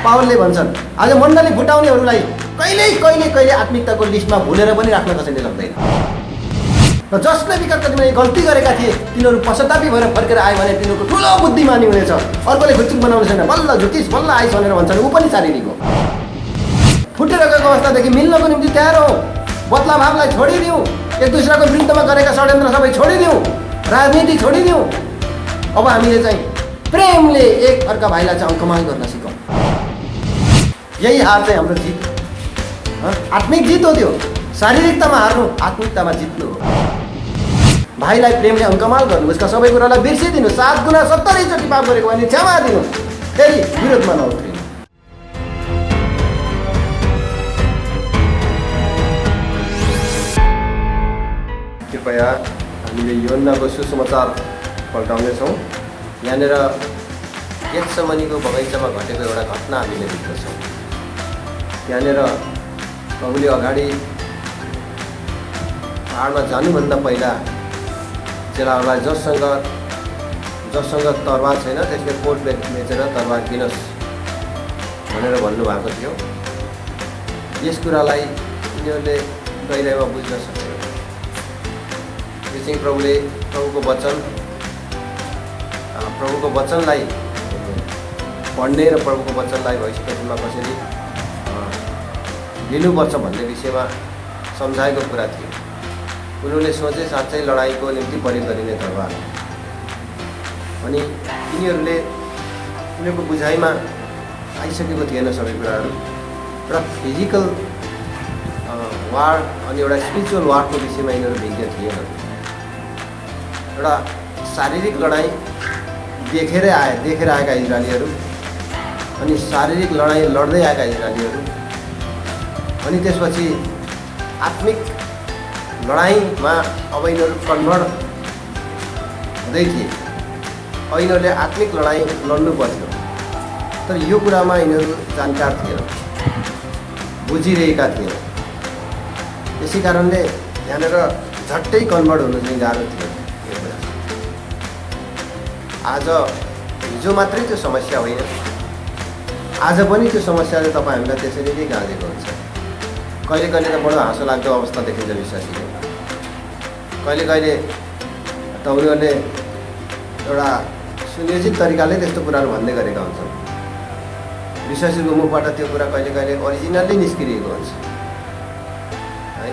पावलले भन्छन् आज मण्डली फुटाउनेहरूलाई कहिले कहिले कहिले आत्मिकताको लिस्टमा भुलेर पनि राख्न कसैले सक्दैन। र जसले विगतका दिनमा गल्ती गरेका थिए तिनीहरू पश्चातापी भएर फर्केर आयो भने तिनीहरूको ठुलो बुद्धिमानी हुनेछ। अर्कोले खुच्चुक बनाउने छैन, बल्ल झुकिस बल्ल आइस भनेर भन्छन्, ऊ पनि शारीरिक हो। फुटेर गएको अवस्थादेखि मिल्नको निम्ति तयार हो, बदलाभावलाई छोडिदिउँ, एक दुसराको विरुद्धमा गरेका षड्यन्त्र सबै छोडिदिउँ, राजनीति छोडिदिउँ। अब हामीले चाहिँ प्रेमले एक अर्का भाइलाई चाहिँ अङ्कमाल गर्न सिकौँ। यही हार चाहिँ हाम्रो जित, आत्मिक जित हो। त्यो शारीरिकतामा हार्नु, आत्मिकतामा जित्नु हो। भाइलाई प्रेमले अङ्कमाल गर्नु, उसका सबै कुरालाई बिर्सिदिनु, 7 गुणा 70 चोटि पाप गरेको भने क्षमा दिनु, फेरि विरोधमा नउत्रिनु। कृपया हामीले योन्नाको सुसमाचार पल्टाउनेछौँ। यहाँनिर गेत्सेमनीको बगैँचामा घटेको एउटा घटना हामीले देख्दछौँ। त्यहाँनिर प्रभुले अगाडि पाहाडमा जानुभन्दा पहिला चेलाहरूलाई जससँग तरबार छैन त्यसले कोट बेचेर तरबार किनोस् भनेर भन्नुभएको थियो। यस कुरालाई यिनीहरूले गहिराइमा बुझ्न सक्यो। यो चाहिँ प्रभुको वचनलाई पढ्ने र प्रभुको वचनलाई भविष्यमा कसरी लिनुपर्छ भन्ने विषयमा सम्झाएको कुरा थियो। उनीहरूले सोचे साँच्चै लडाइँको निम्ति प्रयोग गरिने तरबार, अनि उनीहरूको बुझाइमा आइसकेको थिएन सबै कुराहरू। एउटा फिजिकल वार अनि एउटा स्पिरिचुअल वारको विषयमा यिनीहरू भिज्ञ थिएन। एउटा शारीरिक लडाइँ देखेर आएका इजरायलीहरू, अनि शारीरिक लडाइँ लड्दै आएका इजरायलीहरू, अनि त्यसपछि आत्मिक लडाइँमा अब यिनीहरू कन्भर्ट हुँदै थिए। अब यिनीहरूले आत्मिक लडाइँ लड्नु पर्थ्यो, तर यो कुरामा यिनीहरू जानकार थिएन, बुझिरहेका थिएन। त्यसै कारणले यहाँनिर झट्टै कन्भर्ट हुनु चाहिँ गाह्रो थियो। आज हिजो मात्रै त्यो समस्या होइन, आज पनि त्यो समस्याले तपाईँ हामीलाई त्यसरी नै गाँजेको हुन्छ। कहिले कहिले त बडो हाँसो लाग्दो अवस्था देखिन्छ विश्वासीले। कहिले कहिले त उनीहरूले एउटा सुनियोजित तरिकाले त्यस्तो कुराहरू भन्दै गरेका हुन्छन्। विश्वासीको मुखबाट त्यो कुरा कहिले कहिले ओरिजिनल्ली निस्किरहेको हुन्छ है।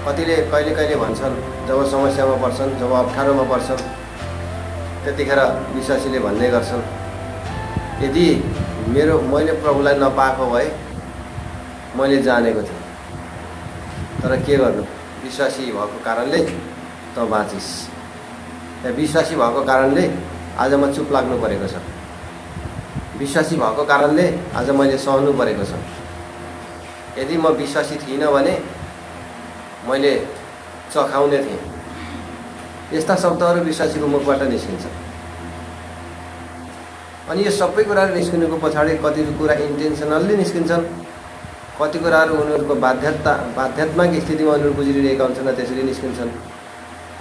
कतिले कहिले कहिले भन्छन्, जब समस्यामा पर्छन्, जब अप्ठ्यारोमा पर्छन्, त्यतिखेर विश्वासीले भन्ने गर्छन्, यदि मैले प्रभुलाई नपाएको भए मैले जानेको थिएँ, तर के गर्नु, विश्वासी भएको कारणले त बाँचिस्। विश्वासी भएको कारणले आज म चुप लाग्नु परेको छ, विश्वासी भएको कारणले आज मैले सहनु परेको छ। यदि म विश्वासी थिइनँ भने मैले चखाउने थिएँ। यस्ता शब्दहरू विश्वासीको मुखबाट निस्किन्छ। अनि यो सबै कुराहरू निस्किनुको पछाडि कति कुरा इन्टेन्सनल्ली निस्किन्छन्, कति कुराहरू उनीहरूको बाध्यात्मक स्थितिमा उनीहरू गुज्रिरहेका हुन्छन्, त्यसरी निस्किन्छन्।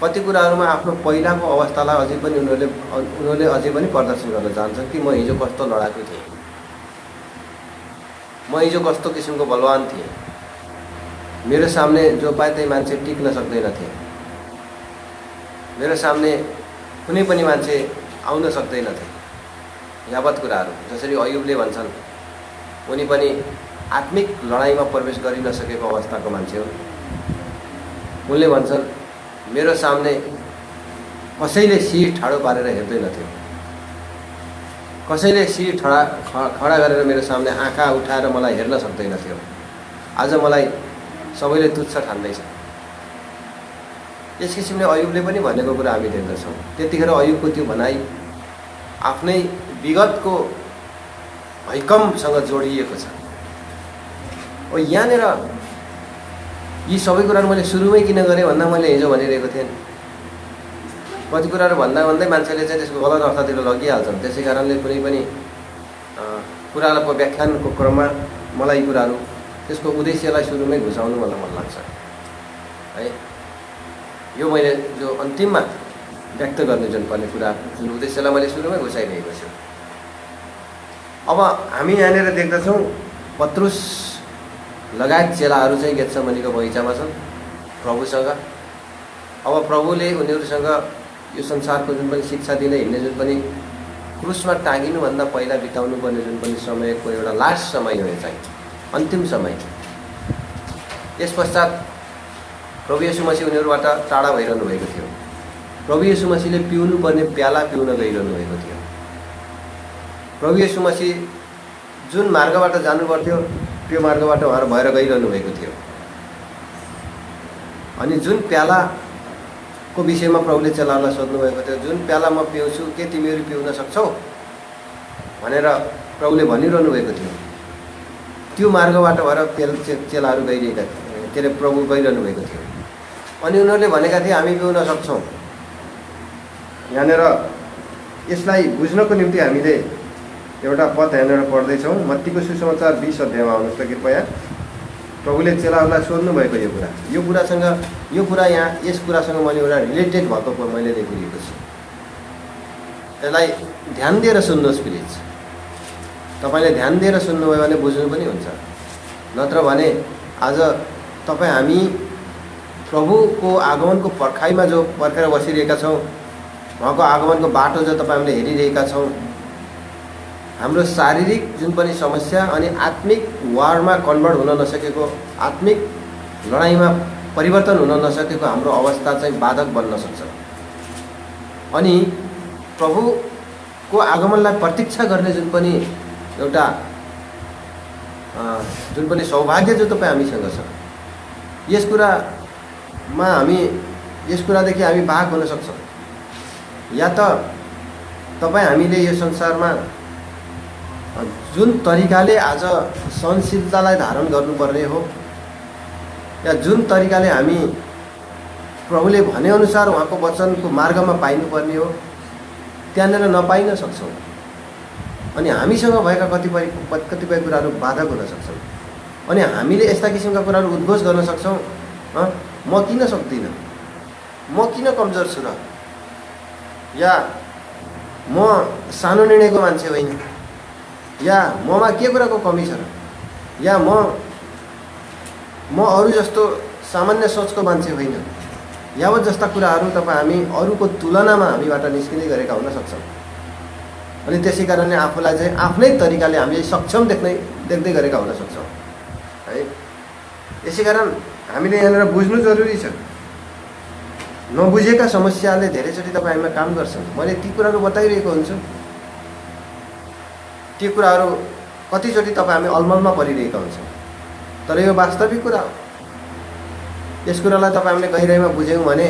कति कुराहरूमा आफ्नो पहिलाको अवस्थालाई उनीहरूले अझै पनि प्रदर्शन गर्न चाहन्छन् कि म हिजो कस्तो लडाकु थिएँ, म हिजो कस्तो किसिमको बलवान थिएँ, मेरो सामने जो पाए त्यही मान्छे टिक्न सक्दैनथे, मेरो सामने कुनै पनि मान्छे आउन सक्दैनथे। यावत कुराहरू जसरी अयुबले भन्छन्, उनी पनि आत्मिक लडाइँमा प्रवेश गरि नसकेको अवस्थाको मान्छे हो। उनले भन्छन्, मेरो सामने कसैले शिर ठाडो पारेर हेर्दैनथ्यो, कसैले शिर खडा गरेर मेरो सामने आँखा उठाएर मलाई हेर्न सक्दैनथ्यो। आज मलाई सबैले तुच्छ ठान्दैछ। यस किसिमले अयुबले पनि भनेको कुरा हामी देख्दछौँ। त्यतिखेर अयुबको त्यो भनाइ आफ्नै विगतको भैकमसँग जोडिएको छ। यहाँनिर यी सबै कुराहरू मैले सुरुमै किन गरेँ भन्दा मैले हिजो भनिरहेको थिएँ, कति कुराहरू भन्दा भन्दै मान्छेले चाहिँ त्यसको गलत अर्थतिर लगिहाल्छन्। त्यसै कारणले कुनै पनि कुराको व्याख्यानको क्रममा मलाई कुराहरू त्यसको उद्देश्यलाई सुरुमै घुसाउनु मलाई मन लाग्छ है। यो मैले जो अन्तिममा व्यक्त गर्ने जुन पर्ने कुरा, जुन उद्देश्यलाई मैले सुरुमै घुसाइरहेको छु। अब हामी यहाँनिर देख्दछौँ पत्रुस लगायत चेलाहरू चाहिँ गेत्सेमनीको बगैँचामा छन् प्रभुसँग। अब प्रभुले उनीहरूसँग यो संसारको जुन पनि शिक्षा दिँदै हिँड्ने जुन पनि क्रुसमा टाँगिनुभन्दा पहिला बिताउनु पर्ने जुन पनि समयको एउटा लास्ट समय हो, चाहिँ अन्तिम समय। यस पश्चात प्रभु येशू मसीह उनीहरूबाट टाढा भइरहनु भएको थियो। प्रभु येशू मसीहले पिउनु पर्ने प्याला पिउन गइरहनु भएको थियो। प्रभु येशू मसीह जुन मार्गबाट जानुपर्थ्यो त्यो मार्गबाट उहाँहरू भएर गइरहनु भएको थियो। अनि जुन प्यालाको विषयमा प्रभुले चेलाहरूलाई सोध्नुभएको थियो, जुन प्याला म पिउँछु के तिमीहरू पिउन सक्छौ भनेर प्रभुले भनिरहनु भएको थियो। त्यो मार्गबाट भएर चेलाहरू गइरहेका थिए, के अरे प्रभु गइरहनु भएको थियो। अनि उनीहरूले भनेका थिए हामी पिउन सक्छौँ। यहाँनिर यसलाई बुझ्नको निम्ति हामीले एउटा पद यहाँनिर पढ्दैछौँ। मत्तीको सुसमाचार 20 अध्यायमा आउनुहोस् त कृपया। प्रभुले चेलाहरूलाई सोध्नु भएको यो कुरा यहाँ यस कुरासँग मैले एउटा रिलेटेड भएको मैले देखिरहेको छु। यसलाई ध्यान दिएर सुन्नुहोस् प्लिज। तपाईँले ध्यान दिएर सुन्नुभयो भने बुझ्नु पनि हुन्छ। नत्र भने आज तपाईँ हामी प्रभुको आगमनको पर्खाइमा जो पर्खेर बसिरहेका छौँ, उहाँको आगमनको बाटो जो तपाईँ हामीले हेरिरहेका छौँ, हाम्रो शारीरिक जुन पनि समस्या अनि आत्मिक वारमा कन्भर्ट हुन नसकेको, आत्मिक लडाइँमा परिवर्तन हुन नसकेको हाम्रो अवस्था चाहिँ बाधक बन्न सक्छ। अनि प्रभुको आगमनलाई प्रतीक्षा गर्ने जुन पनि एउटा जुन पनि सौभाग्य जो तपाईँ हामीसँग छ, यस कुरादेखि हामी भाग हुन सक्छौँ। या त तपाईँ हामीले यो संसारमा जुन तरिकाले आज सहनशीलतालाई धारण गर्नुपर्ने हो, या जुन तरिकाले हामी प्रभुले भनेअनुसार उहाँको वचनको मार्गमा पाइनुपर्ने हो, त्यहाँनिर नपाइन सक्छौँ। अनि हामीसँग भएका कतिपय कुराहरू बाधक हुन सक्छन्। अनि हामीले यस्ता किसिमका कुराहरू उद्घोष गर्न सक्छौँ, म किन सक्दिनँ, म किन कमजोर छु र, या म सानो निर्णयको मान्छे होइन, या ममा के कुराको कमी छ र, या म अरू जस्तो सामान्य सोचको मान्छे होइन, यावत जस्ता कुराहरू हामी अरूको तुलनामा हामीबाट निस्किँदै गरेका हुन सक्छौँ। अनि त्यसै कारणले आफूलाई चाहिँ आफ्नै तरिकाले हामीले सक्षम देख्दै गरेका हुन सक्छौँ है। यसै कारण हामीले यहाँनिर बुझ्नु जरुरी छ। नबुझेका समस्याले धेरैचोटि हामीमा काम गर्छन्। मैले ती कुराहरू बताइरहेको हुन्छु, ती कुराहरू कतिचोटि हामी अलमलमा परिरहेका हुन्छौँ, तर यो वास्तविक कुरा हो। यस कुरालाई हामीले गहिराइमा बुझ्यौँ भने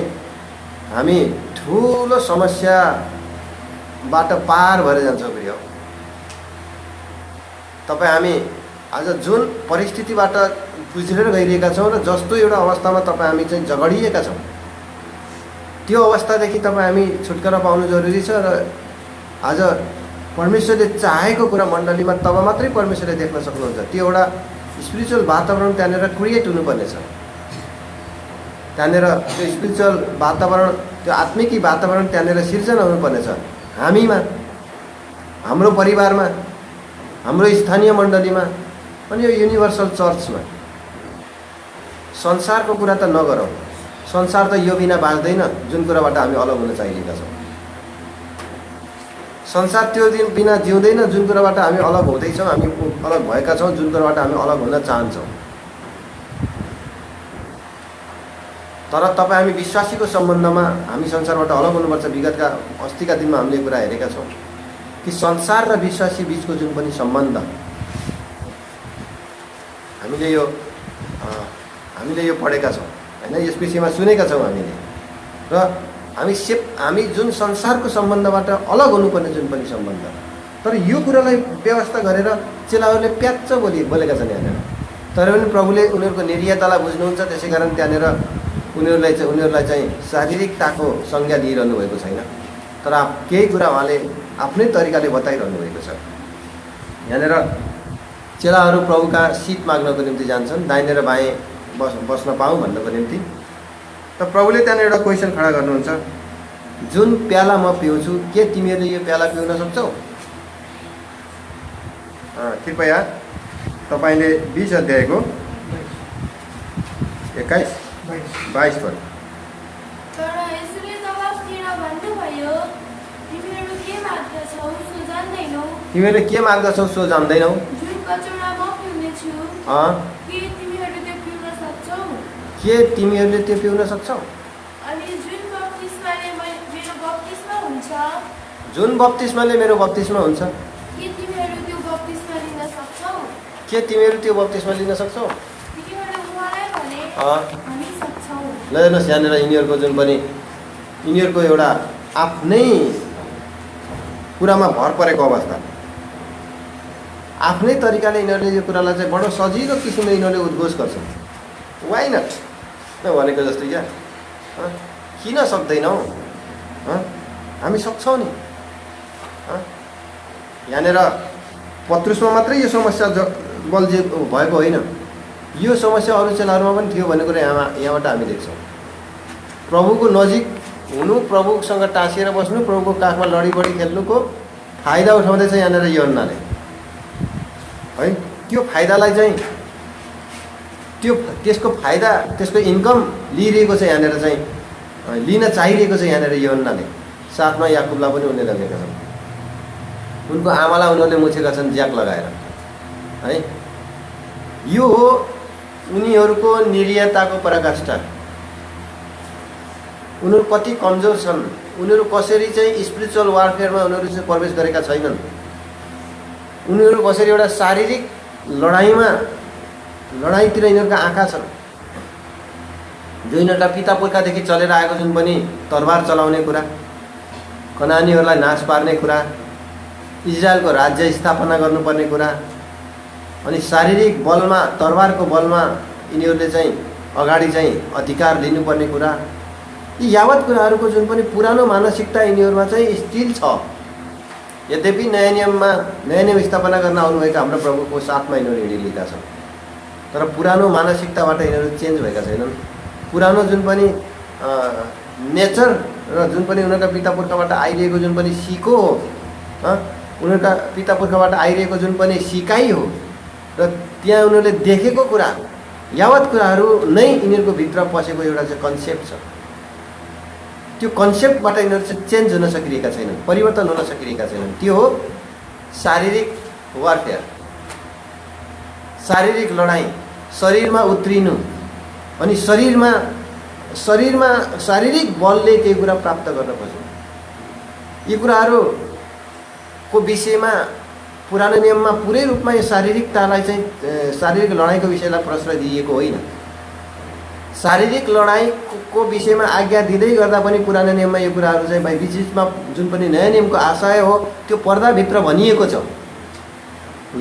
हामी ठुलो समस्याबाट पार भएर जान्छौँ। प्रिय, हामी आज जुन परिस्थितिबाट गुज्रेर गइरहेका छौँ र जस्तो एउटा अवस्थामा हामी चाहिँ झगडिएका छौँ, त्यो अवस्थादेखि हामी छुटकारा पाउनु जरुरी छ। र आज परमेश्वरले चाहेको कुरा मण्डलीमा तब मात्रै परमेश्वरले देख्न सक्नुहुन्छ। त्यो एउटा स्पिरिचुअल वातावरण त्यहाँनिर क्रिएट हुनुपर्नेछ। त्यहाँनिर त्यो स्पिरिचुअल वातावरण, त्यो आत्मिकी वातावरण त्यहाँनिर सिर्जना हुनुपर्नेछ। हामीमा, हाम्रो परिवारमा, हाम्रो स्थानीय मण्डलीमा, अनि यो युनिभर्सल चर्चमा। संसारको कुरा त नगरौँ, संसार त यो बिना बाँच्दैन जुन कुराबाट हामी अलग हुन चाहिरहेका छौँ। संसार त्यो दिन बिना जिउँदैन जुन कुराबाट हामी अलग हुँदैछौँ, हामी अलग भएका छौँ, जुन कुराबाट हामी अलग हुन चाहन्छौँ। तर हामी विश्वासीको सम्बन्धमा हामी संसारबाट अलग हुनुपर्छ। विगतका अस्तिका दिनमा हामीले कुरा हेरेका छौँ कि संसार र विश्वासी बिचको जुन पनि सम्बन्ध, हामीले यो पढेका छौँ होइन, यस विषयमा सुनेका छौँ हामीले। र हामी जुन संसारको सम्बन्धबाट अलग हुनुपर्ने जुन पनि सम्बन्ध, तर यो कुरालाई व्यवस्था गरेर चेलाहरूले प्याच्च बोलेका छन् यहाँनिर। तर पनि प्रभुले उनीहरूको निर्यातालाई बुझ्नुहुन्छ। त्यसै कारण त्यहाँनिर उनीहरूलाई चाहिँ शारीरिकताको संज्ञा दिइरहनु भएको छैन, तर केही कुरा उहाँले आफ्नै तरिकाले बताइरहनु भएको छ। यहाँनिर चेलाहरू प्रभुका सिट माग्नको निम्ति जान्छन्, दाहिने र बाएँ बस्न पाऊँ भन्नको निम्ति। त प्रभुले त्यहाँनिर एउटा क्वेसन खडा गर्नुहुन्छ, जुन प्याला म पिउँछु के तिमीहरूले यो प्याला पिउन सक्छौ? कृपया तपाईँले 20 अध्यायको 21, 22 पद। तर यसुले जवाफ दिएर भन्नुभयो, तिमीहरू के माग्दछौ सो जान्दैनौ? तिमीहरूले के माग्दछौ सो जान्दैनौ? जुन कचौरा म पिउनेछु, के तिमीहरू त्यो पिउन सक्छौ? के तिमीहरूले त्यो पिउन सक्छौ? अनि जुन बप्तिस्माले मेरो बप्तिस्मा हुन्छ, जुन बप्तिस्माले मेरो बप्तिस्मा हुन्छ, के तिमीहरू त्यो बप्तिस्मा लिन सक्छौ? के तिमीहरू त्यो बप्तिस्मा लिन सक्छौ? तिनीहरूले उहाँलाई भने, हामी सक्छौ। ल हेर्नुहोस् यहाँनिर यिनीहरूको जुन पनि यिनीहरूको एउटा आफ्नै कुरामा भर परेको अवस्था, आफ्नै तरिकाले यिनीहरूले यो कुरालाई चाहिँ बडो सजिलो किसिमले यिनीहरूले उद्घोष गर्छन्। वाइ नट भनेको जस्तो क्या, किन सक्दैनौ? हामी सक्छौँ नि। यहाँनिर पत्रुसमा मात्रै यो समस्या बल्झे भएको होइन, यो समस्या अरू चेलाहरूमा पनि थियो भन्ने कुरा यहाँबाट हामी देख्छौँ। प्रभुको नजिक हुनु, प्रभुसँग टाँसिएर बस्नु, प्रभुको काखमा लडीबडी खेल्नुको फाइदा उठाउँदैछ यहाँनिर यूहन्नाले है। त्यो फाइदालाई चाहिँ त्यसको फाइदा, त्यसको इन्कम लिइरहेको छ यहाँनिर चाहिँ, लिन चाहिरहेको छ यहाँनिर यूहन्नाले। साथमा याकुबलाई पनि उनले लगेका छन्, उनको आमालाई उनीहरूले मुछेका छन् ज्याक लगाएर है। यो हो उनीहरूको निरीहताको पराकाष्ठा। उनीहरू कति कमजोर छन्, उनीहरू कसरी चाहिँ स्पिरिचुअल वारफेयरमा उनीहरू चाहिँ प्रवेश गरेका छैनन्, उनीहरू कसरी एउटा शारीरिक लडाइँतिर यिनीहरूका आँखा छन्। जो यिनीहरूलाई पिता पुर्खादेखि चलेर आएको जुन पनि तरबार चलाउने कुरा, कनानीहरूलाई नाश पार्ने कुरा, इजरायलको राज्य स्थापना गर्नुपर्ने कुरा, अनि शारीरिक बलमा, तरबारको बलमा यिनीहरूले चाहिँ अगाडि चाहिँ अधिकार लिनुपर्ने कुरा, यी यावत कुराहरूको जुन पनि पुरानो मानसिकता यिनीहरूमा चाहिँ स्टिल छ। यद्यपि नयाँ नियम स्थापना गर्न आउनुभएका हाम्रो प्रभुको साथमा यिनीहरू हिँडिरहेका छन्, तर पुरानो मानसिकताबाट यिनीहरू चेन्ज भएका छैनन्। पुरानो जुन पनि नेचर र जुन पनि उनीहरूका पिता पुर्खाबाट आइरहेको जुन पनि सिको हो, उनीहरूका पिता पुर्खाबाट आइरहेको जुन पनि सिकाइ हो, र त्यहाँ उनीहरूले देखेको कुरा, यावत कुराहरू नै यिनीहरूको भित्र पसेको एउटा चाहिँ कन्सेप्ट छ। त्यो कन्सेप्टबाट यिनीहरू चाहिँ चेन्ज हुन सकिरहेका छैनन्, परिवर्तन हुन सकिरहेका छैनन्। त्यो हो शारीरिक वारफेयर, शारीरिक लडाइँ, शरीरमा उत्रिनु, अनि शारीरिक बलले केही कुरा प्राप्त गर्न खोज्नु। यी कुराहरूको विषयमा पुरानो नियममा पुरै रूपमा यो शारीरिकतालाई चाहिँ, शारीरिक लडाइँको विषयलाई प्रश्रय दिइएको होइन। शारीरिक लडाइँको विषयमा आज्ञा दिँदै गर्दा पनि पुरानो नियममा यो कुराहरू चाहिँ बिचमा जुन पनि नयाँ नियमको आशय हो त्यो पर्दाभित्र भनिएको छ।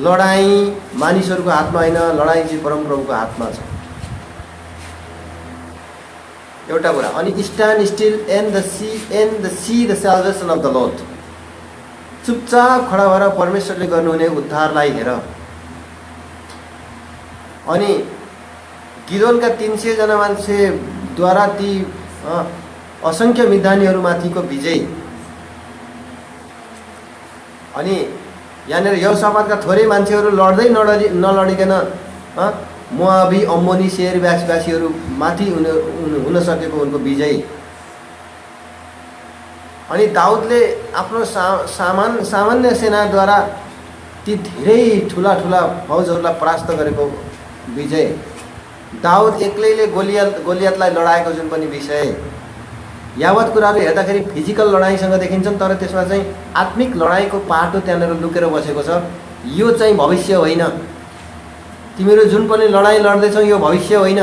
लडाइँ मानिसहरूको हातमा होइन, लडाइँ चाहिँ परमप्रभुको हातमा छ। एउटा कुरा। अनि stand still and the see the salvation of the lord. चुपचाप खडा भएर परमेश्वरले गर्नुहुने उद्धारलाई हेर। अनि गिदोनका 300 जना मान्छेद्वारा ती असङ्ख्य मिद्यानीहरूमाथिको विजय। अनि यहाँनिर यहोसापातका थोरै मान्छेहरू लड्दै नलडिकन मोआबी, अम्मोनी, सेयरवासीहरू माथि हुन सकेको उनको विजय। अनि दाउदले आफ्नो सामान्य सेनाद्वारा ती धेरै ठुला फौजहरूलाई परास्त गरेको विजय। दाउद एक्लैले गोलियतलाई लडाएको जुन पनि विषय। यावत कुराहरू हेर्दाखेरि फिजिकल लडाइँसँग देखिन्छन्, तर त्यसमा चाहिँ आत्मिक लडाइँको पाटो त्यहाँनिर लुकेर बसेको छ। यो चाहिँ भविष्य होइन। तिमीहरू जुन पनि लडाइँ लड्दैछौ यो भविष्य होइन।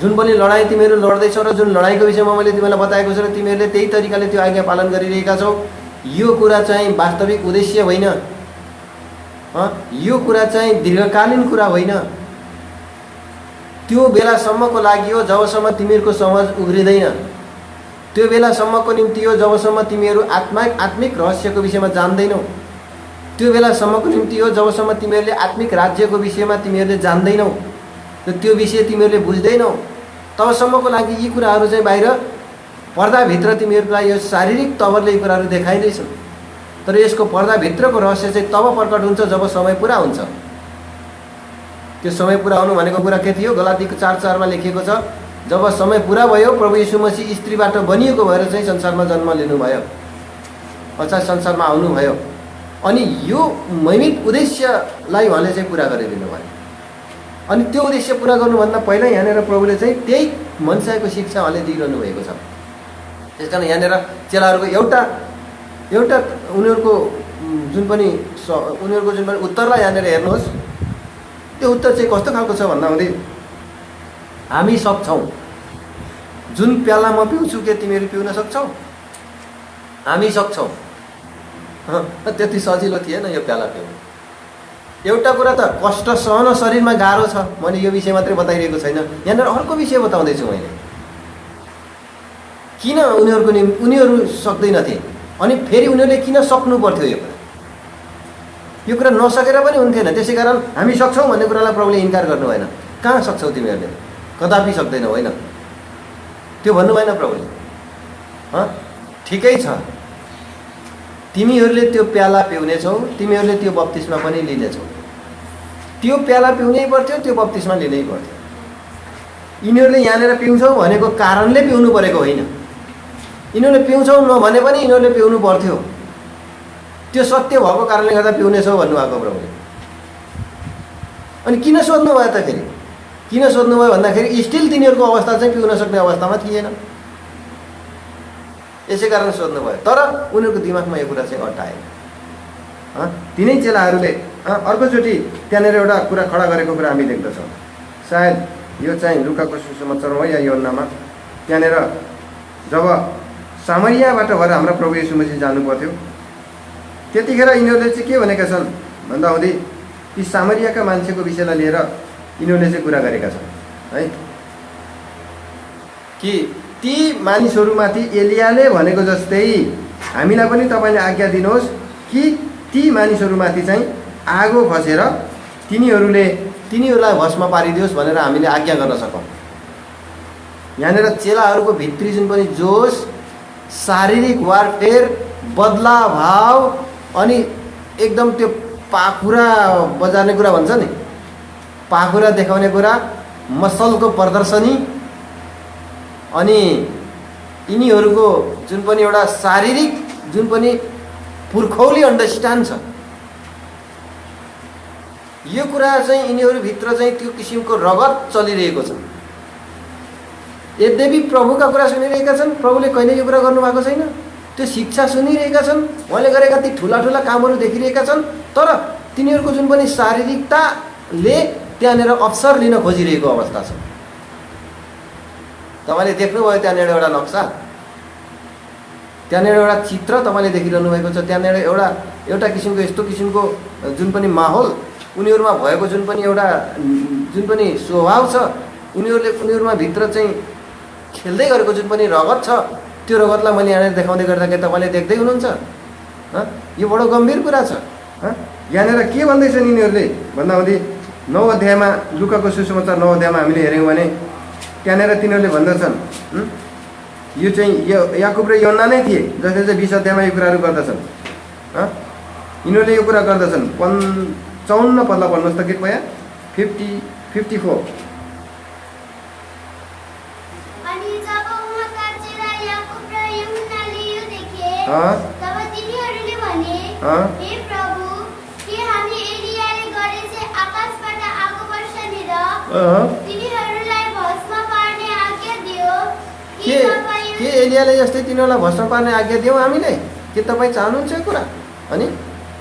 जुन पनि लडाइँ तिमीहरू लड्दैछौ र जुन लडाइँको विषयमा मैले तिमीलाई बताएको छु र तिमीहरूले त्यही तरिकाले त्यो आज्ञा पालन गरिरहेका छौ, यो कुरा चाहिँ वास्तविक उद्देश्य होइन। यो कुरा चाहिँ दीर्घकालीन कुरा होइन। त्यो बेलासम्मको लागि हो जबसम्म तिमीहरूको समझ उग्रिँदैन। त्यो बेलासम्मको निम्ति हो जबसम्म तिमीहरू आत्मिक रहस्यको विषयमा जान्दैनौ। त्यो बेलासम्मको निम्ति हो जबसम्म तिमीहरूले आत्मिक राज्यको विषयमा तिमीहरूले जान्दैनौ र त्यो विषय तिमीहरूले बुझ्दैनौ। तबसम्मको लागि यी कुराहरू चाहिँ बाहिर पर्दाभित्र तिमीहरूलाई यो शारीरिक तवरले यी कुराहरू देखाइँदैछन्। तर यसको पर्दाभित्रको रहस्य चाहिँ तब प्रकट हुन्छ जब समय पुरा हुन्छ। त्यो समय पुरा हुनु भनेको कुरा के थियो? गलातीको 4:4 लेखिएको छ, जब समय पुरा भयो प्रभु यीशु मसीह स्त्रीबाट बनिएको भएर चाहिँ संसारमा जन्म लिनुभयो, अर्थात् संसारमा आउनुभयो। अनि यो महिमित उद्देश्यलाई उहाँले चाहिँ पुरा गरिदिनु भयो। अनि त्यो उद्देश्य पुरा गर्नुभन्दा पहिला यहाँनिर प्रभुले चाहिँ त्यही मनसायको शिक्षा उहाँले दिइरहनु भएको छ। त्यसकारण यहाँनिर चेलाहरूको एउटा उनीहरूको जुन पनि उत्तरलाई यहाँनिर हेर्नुहोस्, त्यो उत्तर चाहिँ कस्तो खालको छ भन्दाहुँदै, हामी सक्छौँ, जुन प्याला म पिउँछु के तिमीहरू पिउन सक्छौ? हामी सक्छौँ। त्यति सजिलो थिएन यो प्याला पिउनु। एउटा कुरा त कष्ट सहन शरीरमा गाह्रो छ, मैले यो विषय मात्रै बताइरहेको छैन, यहाँनिर अर्को विषय बताउँदैछु मैले। किन उनीहरू सक्दैनथे अनि फेरि उनीहरूले किन सक्नु पर्थ्यो? यो कुरा नसकेर पनि हुन्थेन। त्यसै कारण हामी सक्छौँ भन्ने कुरालाई प्रभुले इन्कार गर्नु भएन। कहाँ सक्छौ तिमीहरूले? कदापि सक्दैनौ, होइन, त्यो भन्नु भएन प्रभुले। ठिकै छ, तिमीहरूले त्यो प्याला पिउनेछौ, तिमीहरूले त्यो बप्तिस्मा पनि लिनेछौ। त्यो प्याला पिउनै पर्थ्यो, त्यो बप्तिस्मा लिनै पर्थ्यो। यिनीहरूले यहाँनिर पिउँछौ भनेको कारणले पिउनु परेको होइन। यिनीहरूले पिउँछौ नभने पनि यिनीहरूले पिउनु पर्थ्यो। त्यो सत्य भएको कारणले गर्दा पिउनेछौ भन्नुभएको प्रभुले। अनि किन सोध्नुभयो त फेरि? किन सोध्नुभयो भन्दाखेरि स्टिल तिनीहरूको अवस्था चाहिँ पिउन सक्ने अवस्थामा थिएन, यसै कारण सोध्नुभयो। तर उनीहरूको दिमागमा यो कुरा चाहिँ अटाएन। तिनै चेलाहरूले अर्कोचोटि त्यहाँनिर एउटा कुरा खडा गरेको कुरा हामी देख्दछौँ। सायद यो चाहिँ लुकाको सुसमाचार हो या योहन्नामा। त्यहाँनिर जब सामरियाबाट भएर हाम्रा प्रभु यीशु मसीह जानु पर्थ्यो, त्यतिखेर यिनीहरूले चाहिँ के भनेका छन् भन्दाहुँदै ती सामरियाका मान्छेको विषयलाई लिएर यिनीहरूले चाहिँ कुरा गरेका छन् है, कि ती मानिसहरूमाथि एलियाले भनेको जस्तै हामीलाई पनि तपाईँले आज्ञा दिनुहोस् कि ती मानिसहरूमाथि चाहिँ आगो खसेर तिनीहरूलाई भस्म पारिदियोस् भनेर हामीले आज्ञा गर्न सकौँ। यहाँनिर चेलाहरूको भित्री जुन पनि जोस, शारीरिक वारफेयर, बदला भाव, अनि एकदम त्यो पाखुरा बजार्ने कुरा भन्छ नि, पाखुरा देखाउने कुरा, मसलको प्रदर्शनी, अनि यिनीहरूको जुन पनि एउटा शारीरिक जुन पनि पुर्खौली अन्डरस्ट्यान्ड छ, यो कुरा चाहिँ यिनीहरूभित्र चाहिँ त्यो किसिमको रगत चलिरहेको छ। यद्यपि प्रभुका कुरा सुनिरहेका छन्, प्रभुले कहिले यो कुरा गर्नुभएको छैन, त्यो शिक्षा सुनिरहेका छन्, उहाँले गरेका ती ठुला ठुला कामहरू देखिरहेका छन्, तर तिनीहरूको जुन पनि शारीरिकताले त्यहाँनिर अवसर लिन खोजिरहेको अवस्था छ। तपाईँले देख्नुभयो त्यहाँनिर एउटा नक्सा, त्यहाँनिर एउटा चित्र तपाईँले देखिरहनु भएको छ। त्यहाँनिर एउटा किसिमको यस्तो किसिमको जुन पनि माहौल उनीहरूमा भएको जुन पनि स्वभाव छ, उनीहरूमा भित्र चाहिँ खेल्दै गरेको जुन पनि रगत छ, त्यो रगतलाई मैले यहाँनिर देखाउँदै गर्दाखेरि तपाईँले देख्दै हुनुहुन्छ। यो बडो गम्भीर कुरा छ। यहाँनिर के भन्दैछन् यिनीहरूले भन्दाहुँदै 9 अध्यायमा, लुकाको सुसमाचार 9 अध्यायमा हामीले हेऱ्यौँ भने त्यहाँनिर तिनीहरूले भन्दछन्, यो चाहिँ याकुब र योहन्ना नै थिए जसले चाहिँ 20 अध्यायमा यो कुराहरू गर्दछन्। यिनीहरूले यो कुरा गर्दछन्। 54 पल्ला पढ्नुहोस् त कृपया, 54। अनि जब उहाँका चेला याकुब र यूहन्नाले यो देखे, तब तिनीहरूले भने, हे प्रभु, के हामी एलियाले गरे चाहिँ आकाशबाट आगो बर्सने र तिनीहरूलाई भस्म पार्ने आज्ञा दियो कि तपाईँ? के एलियाले जस्तै तिनीहरूलाई भस्म पार्ने आज्ञा दियौँ हामीले? के तपाईँ चाहनुहुन्छ यो कुरा? अनि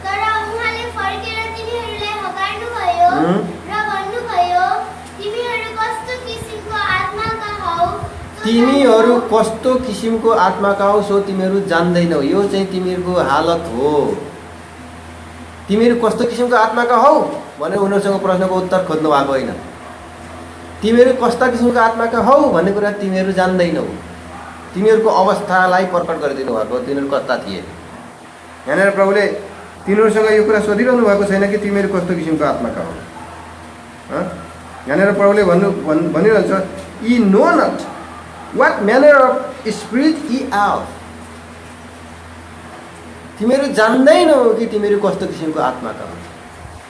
तर उहाँले फर्केर तिनीहरूलाई हकार्नुभयो र भन्नुभयो, तिमीहरू कस्तो किसिमको आत्माका हौ, सो तिमीहरू जान्दैनौ। यो चाहिँ तिमीहरूको हालत हो। तिमीहरू कस्तो किसिमको आत्माका हौ भनेर उनीहरूसँग प्रश्नको उत्तर खोज्नु भएको होइन। तिमीहरू कस्ता किसिमको आत्माका हौ भन्ने कुरा तिमीहरू जान्दैनौ। तिमीहरूको अवस्थालाई प्रकट गरिदिनु भएको, तिनीहरू कस्ता थिए। यहाँनिर प्रभुले तिनीहरूसँग यो कुरा सोधिरहनु भएको छैन कि तिमीहरू कस्तो किसिमको आत्माका हौ। यहाँनिर प्रभुले भनिरहन्छ, ye know not what manner of spirit ye are. तिमीहरू जान्दैनौ कि तिमीहरू कस्तो किसिमको आत्माका हौ।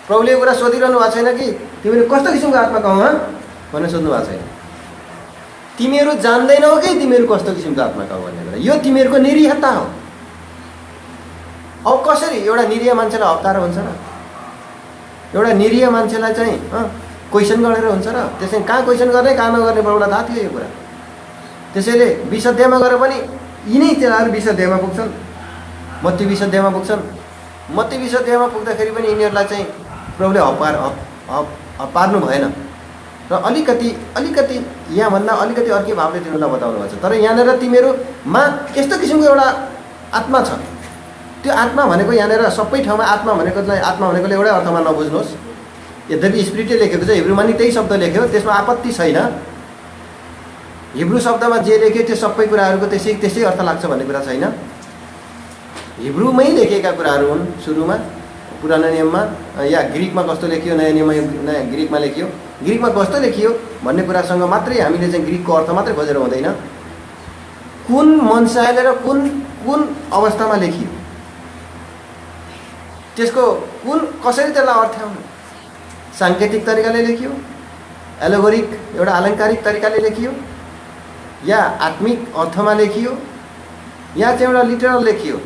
प्रभुले यो कुरा सोधिरहनु भएको छैन कि तिमीहरू कस्तो किसिमको आत्माका हौ भनेर सोध्नु भएको छैन। तिमीहरू जान्दैनौ कि तिमीहरू कस्तो किसिमको आत्माका हौ भन्ने कुरा, यो तिमीहरूको निरीहता हो। अब कसरी एउटा निरीह मान्छेलाई हप्ताएर हुन्छ र? एउटा निरीह मान्छेलाई चाहिँ क्वेसन गरेर हुन्छ र? त्यसै कहाँ क्वेसन गर्ने कहाँ नगर्ने प्रभुलाई थाहा थियो यो कुरा। त्यसैले 20 अध्यायमा गएर पनि यिनै चेलाहरू 20 अध्यायमा पुग्छन्, मत्ती 20 अध्यायमा पुग्छन्। मत्ती 20 अध्यायमा पुग्दाखेरि पनि यिनीहरूलाई चाहिँ प्रभुले हप्पार्नु भएन र अलिकति यहाँभन्दा अलिकति अर्कै भावले तिनीहरूलाई बताउनु भएको छ। तर यहाँनिर तिमीहरूमा यस्तो किसिमको एउटा आत्मा छ। त्यो आत्मा भनेको यहाँनिर सबै ठाउँमा आत्मा भनेको चाहिँ आत्मा भनेकोले एउटै अर्थमा नबुझ्नुहोस्। यद्यपि स्पिरिटले लेखेको छ, हिब्रूमा नि त्यही शब्द लेख्यो, त्यसमा आपत्ति छैन। हिब्रू शब्दमा जे लेख्यो त्यो सबै कुराहरूको त्यसै अर्थ लाग्छ भन्ने कुरा छैन। हिब्रूमै लेखेका कुराहरू हुन्। सुरुमा पुरानो नियममा या ग्रिकमा कस्तो लेखियो, नयाँ नियममा नयाँ ग्रिकमा लेखियो, ग्रिकमा कस्तो लेखियो भन्ने कुरासँग मात्रै हामीले चाहिँ ग्रिकको अर्थ मात्रै खोजेर हुँदैन। कुन मनसायले र कुन अवस्थामा लेखियो, त्यसको कसरी त्यसलाई अर्थ्याउनु, साङ्केतिक तरिकाले लेखियो, एलोगोरिक एउटा अलङ्कारिक तरिकाले लेखियो, या आत्मिक अर्थमा लेखियो, या चाहिँ एउटा लिटरल लेखियो,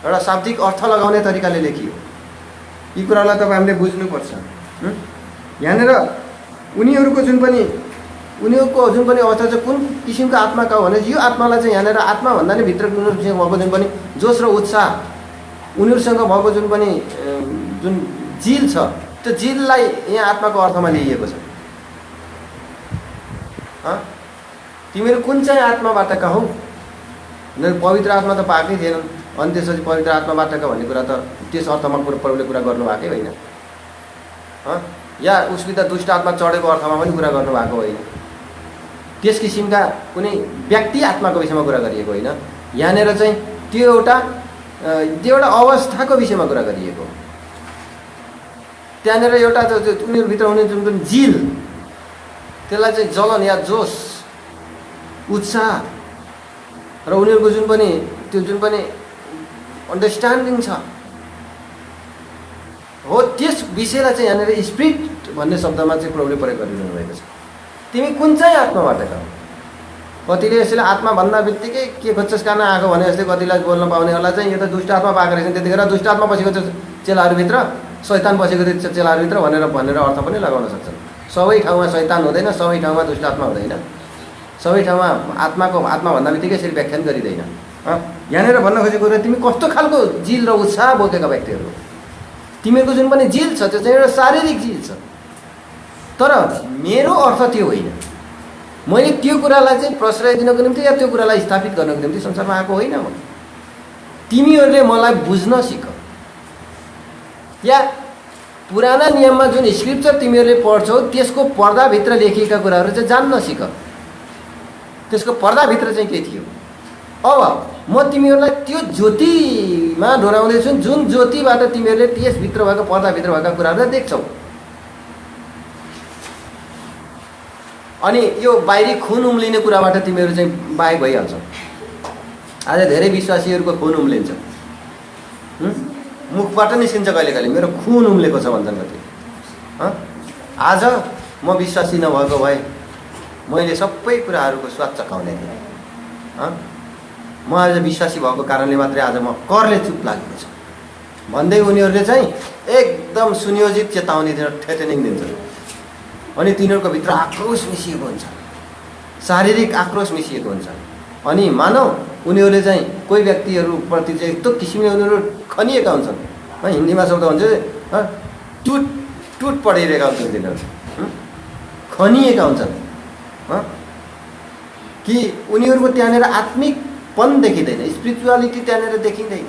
एउटा शाब्दिक अर्थ लगाउने तरिकाले लेखियो। यी कुरालाई तपाईँ हामीले बुझ्नुपर्छ। यहाँनिर उनीहरूको जुन पनि अवस्था चाहिँ कुन किसिमको आत्माका हो भने यो आत्मालाई चाहिँ यहाँनिर आत्मा भन्दा नि भित्र उनीहरूसँग भएको जुन पनि जोस र उत्साह, उनीहरूसँग भएको जुन जिल छ, त्यो जिललाई यहाँ आत्माको अर्थमा लिइएको छ। तिमीहरू कुन चाहिँ आत्माबाटका हौ? पवित्र आत्मा त पाएकै थिएनन्, अनि त्यसपछि पवित्र आत्माबाटका भन्ने कुरा त त्यस अर्थमा प्रभुले कुरा गर्नुभएकै होइन। या उसले त दुष्ट आत्मा चढेको अर्थमा पनि कुरा गर्नुभएको होइन। त्यस किसिमका कुनै व्यक्ति आत्माको विषयमा कुरा गरिएको होइन। यहाँनिर चाहिँ त्यो एउटा अवस्थाको विषयमा कुरा गरिएको। त्यहाँनिर एउटा उनीहरूभित्र हुने जुन पनि जिल, त्यसलाई चाहिँ जलन या जोस, उत्साह र उनीहरूको जुन पनि अन्डरस्ट्यान्डिङ छ हो, त्यस विषयलाई चाहिँ यहाँनिर स्पिरिट भन्ने शब्दमा चाहिँ प्रभुले प्रयोग गरिरहनु भएको छ। तिमी कुन चाहिँ आत्माबाट हौ? कतिले यसले आत्मा भन्दा बित्तिकै के खोज्छस् कहाँ आएको भने जस्तै कतिलाई बोल्न पाउनेहरूलाई चाहिँ यो त दुष्ट आत्मा पाएको रहेछ, त्यतिखेर दुष्ट आत्मा पसेको छ चेलाहरूभित्र, शैतान पसेको थियो चेलाहरूभित्र भनेर अर्थ पनि लगाउन सक्छन्। सबै ठाउँमा शैतान हुँदैन, सबै ठाउँमा दुष्ट आत्मा हुँदैन, सबै ठाउँमा आत्माको आत्मा भन्दा बित्तिकै यसरी व्याख्यान गरिँदैन। यहाँनिर भन्न खोजेको कुरा तिमी कस्तो खालको जिल र उत्साह बोकेका व्यक्तिहरू हो। तिमीहरूको जुन पनि जिल छ त्यो चाहिँ एउटा शारीरिक जिल छ। तर मेरो अर्थ त्यो होइन। मैले त्यो कुरालाई चाहिँ प्रश्रय दिनको निम्ति या त्यो कुरालाई स्थापित गर्नको निम्ति संसारमा आएको होइन म। तिमीहरूले मलाई बुझ्न सिक, या पुराना नियममा जुन स्क्रिप्चर तिमीहरूले पढ्छौ त्यसको पर्दाभित्र लेखिएका कुराहरू चाहिँ जान्न सिक। त्यसको पर्दाभित्र चाहिँ के थियो? अब म तिमीहरूलाई त्यो ज्योतिमा डोराउँदैछु, जुन ज्योतिबाट तिमीहरूले त्यसभित्र भएको पर्दाभित्र भएका कुराहरू देख्छौ। अनि यो बाहिरी खुन उम्लिने कुराबाट तिमीहरू चाहिँ बाहेक भइहाल्छौ। आज धेरै विश्वासीहरूको खुन उम्लिन्छ, मुखबाट निस्किन्छ कहिले कहिले मेरो खुन उम्लेको छ भन्छन् कति। आज म विश्वासी नभएको भए मैले सबै कुराहरूको स्वाद चखाउने थिएँ। म आज विश्वासी भएको कारणले मात्रै आज म करले चुप लागेको छ भन्दै उनीहरूले चाहिँ एकदम सुनियोजित चेतावनी दिन थ्रेटनिङ दिन्छन्। अनि तिनीहरूको भित्र आक्रोश मिसिएको हुन्छ, शारीरिक आक्रोश मिसिएको हुन्छ। अनि मानव उनीहरूले चाहिँ कोही व्यक्तिहरूप्रति चाहिँ यस्तो किसिमले उनीहरू खनिएका हुन्छन्। हिन्दीमा शब्द भन्छ टुट पढिरहेका हुन्छन् तिनीहरू, खनिएका हुन्छन् कि उनीहरूको त्यहाँनिर आत्मिकपन देखिँदैन, स्पिरिचुअलिटी त्यहाँनिर देखिँदैन,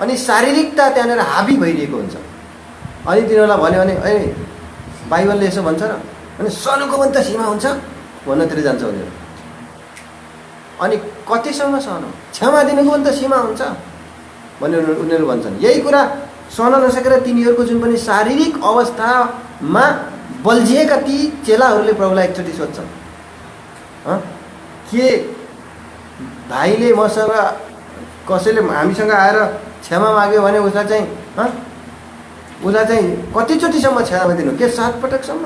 अनि शारीरिकता त्यहाँनिर हाबी भइरहेको हुन्छ। अनि तिनीहरूलाई भन्यो भने ए बाइबलले यसो भन्छ र, अनि सहनुको पनि त सीमा हुन्छ भन्नतिर जान्छ उनीहरू। अनि कतिसम्म सहनु, क्षमा दिनुको पनि त सीमा हुन्छ भनेर उनीहरू भन्छन्। यही कुरा सहन नसकेर तिनीहरूको जुन पनि शारीरिक अवस्थामा बल्झिएका ती चेलाहरूले प्रभुलाई एकचोटि सोध्छन्, के भाइले मसँग कसैले हामीसँग आएर क्षमा माग्यो भने उसलाई चाहिँ उसलाई चाहिँ कतिचोटिसम्म क्षमा दिनु? के 7 पटकसम्म?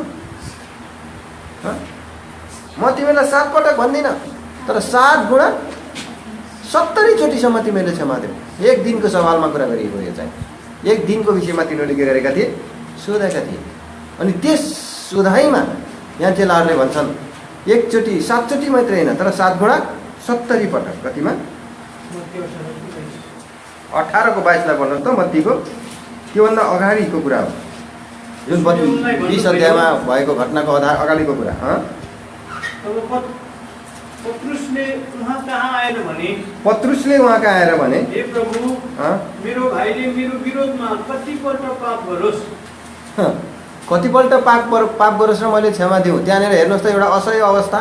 म तिमीलाई 7 पटक भन्दिनँ, तर 7 गुणा 70 चोटिसम्म तिमीले क्षमा देऊ। एक दिनको सवालमा कुरा गरिएको यो चाहिँ। एक दिनको विषयमा तिनीहरूले के गरेका थिए? सोधेका थिए। अनि त्यस सोधाइमा यहाँ चेलाहरूले भन्छन् एकचोटि 7 चोटि मात्रै होइन, तर 7 गुणा 70 पटक। कतिमा? 18 को 22 भन्नुहोस् त, मत्तीको त्योभन्दा अगाडिको कुरा हो, जुन 20 अध्यायमा भएको घटनाको अगाडिको कुरा। पत्रुसले उहाँ कहाँ आएर भने, हे प्रभु, मेरो भाइले मेरो विरोधमा कतिपल्ट पाप गरोस्? कतिपल्ट पाप गरोस् र मैले क्षमा दिउँ? त्यहाँनिर हेर्नुहोस् त, एउटा असह्य अवस्था।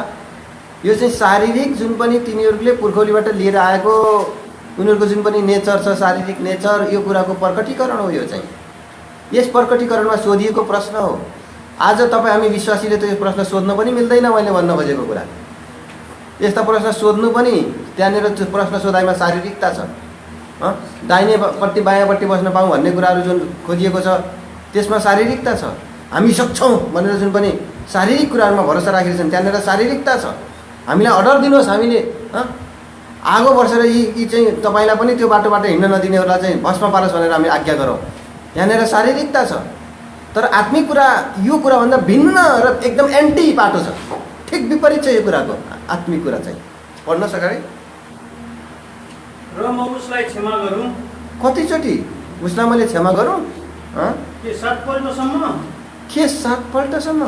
यो चाहिँ शारीरिक जुन पनि तिनीहरूले पुर्खौलीबाट लिएर आएको उनीहरूको जुन पनि नेचर छ, शारीरिक नेचर, यो कुराको प्रकटीकरण हो। यो चाहिँ यस प्रकटीकरणमा सोधिएको प्रश्न हो। आज तपाईँ हामी विश्वासीले त यो प्रश्न सोध्न पनि मिल्दैन। मैले भन्न खोजेको कुरा, यस्ता प्रश्न सोध्नु पनि, त्यहाँनिर प्रश्न सोधाइमा शारीरिकता छ। दाहिनेपट्टि बायाँपट्टि बस्न पाऊँ भन्ने कुराहरू जुन खोजिएको छ, त्यसमा शारीरिकता छ। हामी सक्छौँ भनेर जुन पनि शारीरिक कुराहरूमा भरोसा राखेका छन्, त्यहाँनिर शारीरिकता छ। हामीलाई अर्डर दिनुहोस्, हामीले आगो वर्षेर यी चाहिँ तपाईँलाई पनि त्यो बाटोबाट हिँड्न नदिनेहरूलाई चाहिँ भस्म पारोस् भनेर हामी आज्ञा गरौँ। यहाँनिर शारीरिकता छ। तर आत्मिक कुरा यो कुराभन्दा भिन्न र एकदम एन्टी बाटो छ। ठिक विपरीत छ यो कुराको। आत्मिक कुरा चाहिँ पढ्न सकाए र म उसलाई क्षमा गरौँ? कतिचोटि उसलाई मैले क्षमा गरौँ? के 7 पल्टसम्म? के 7 पल्टसम्म?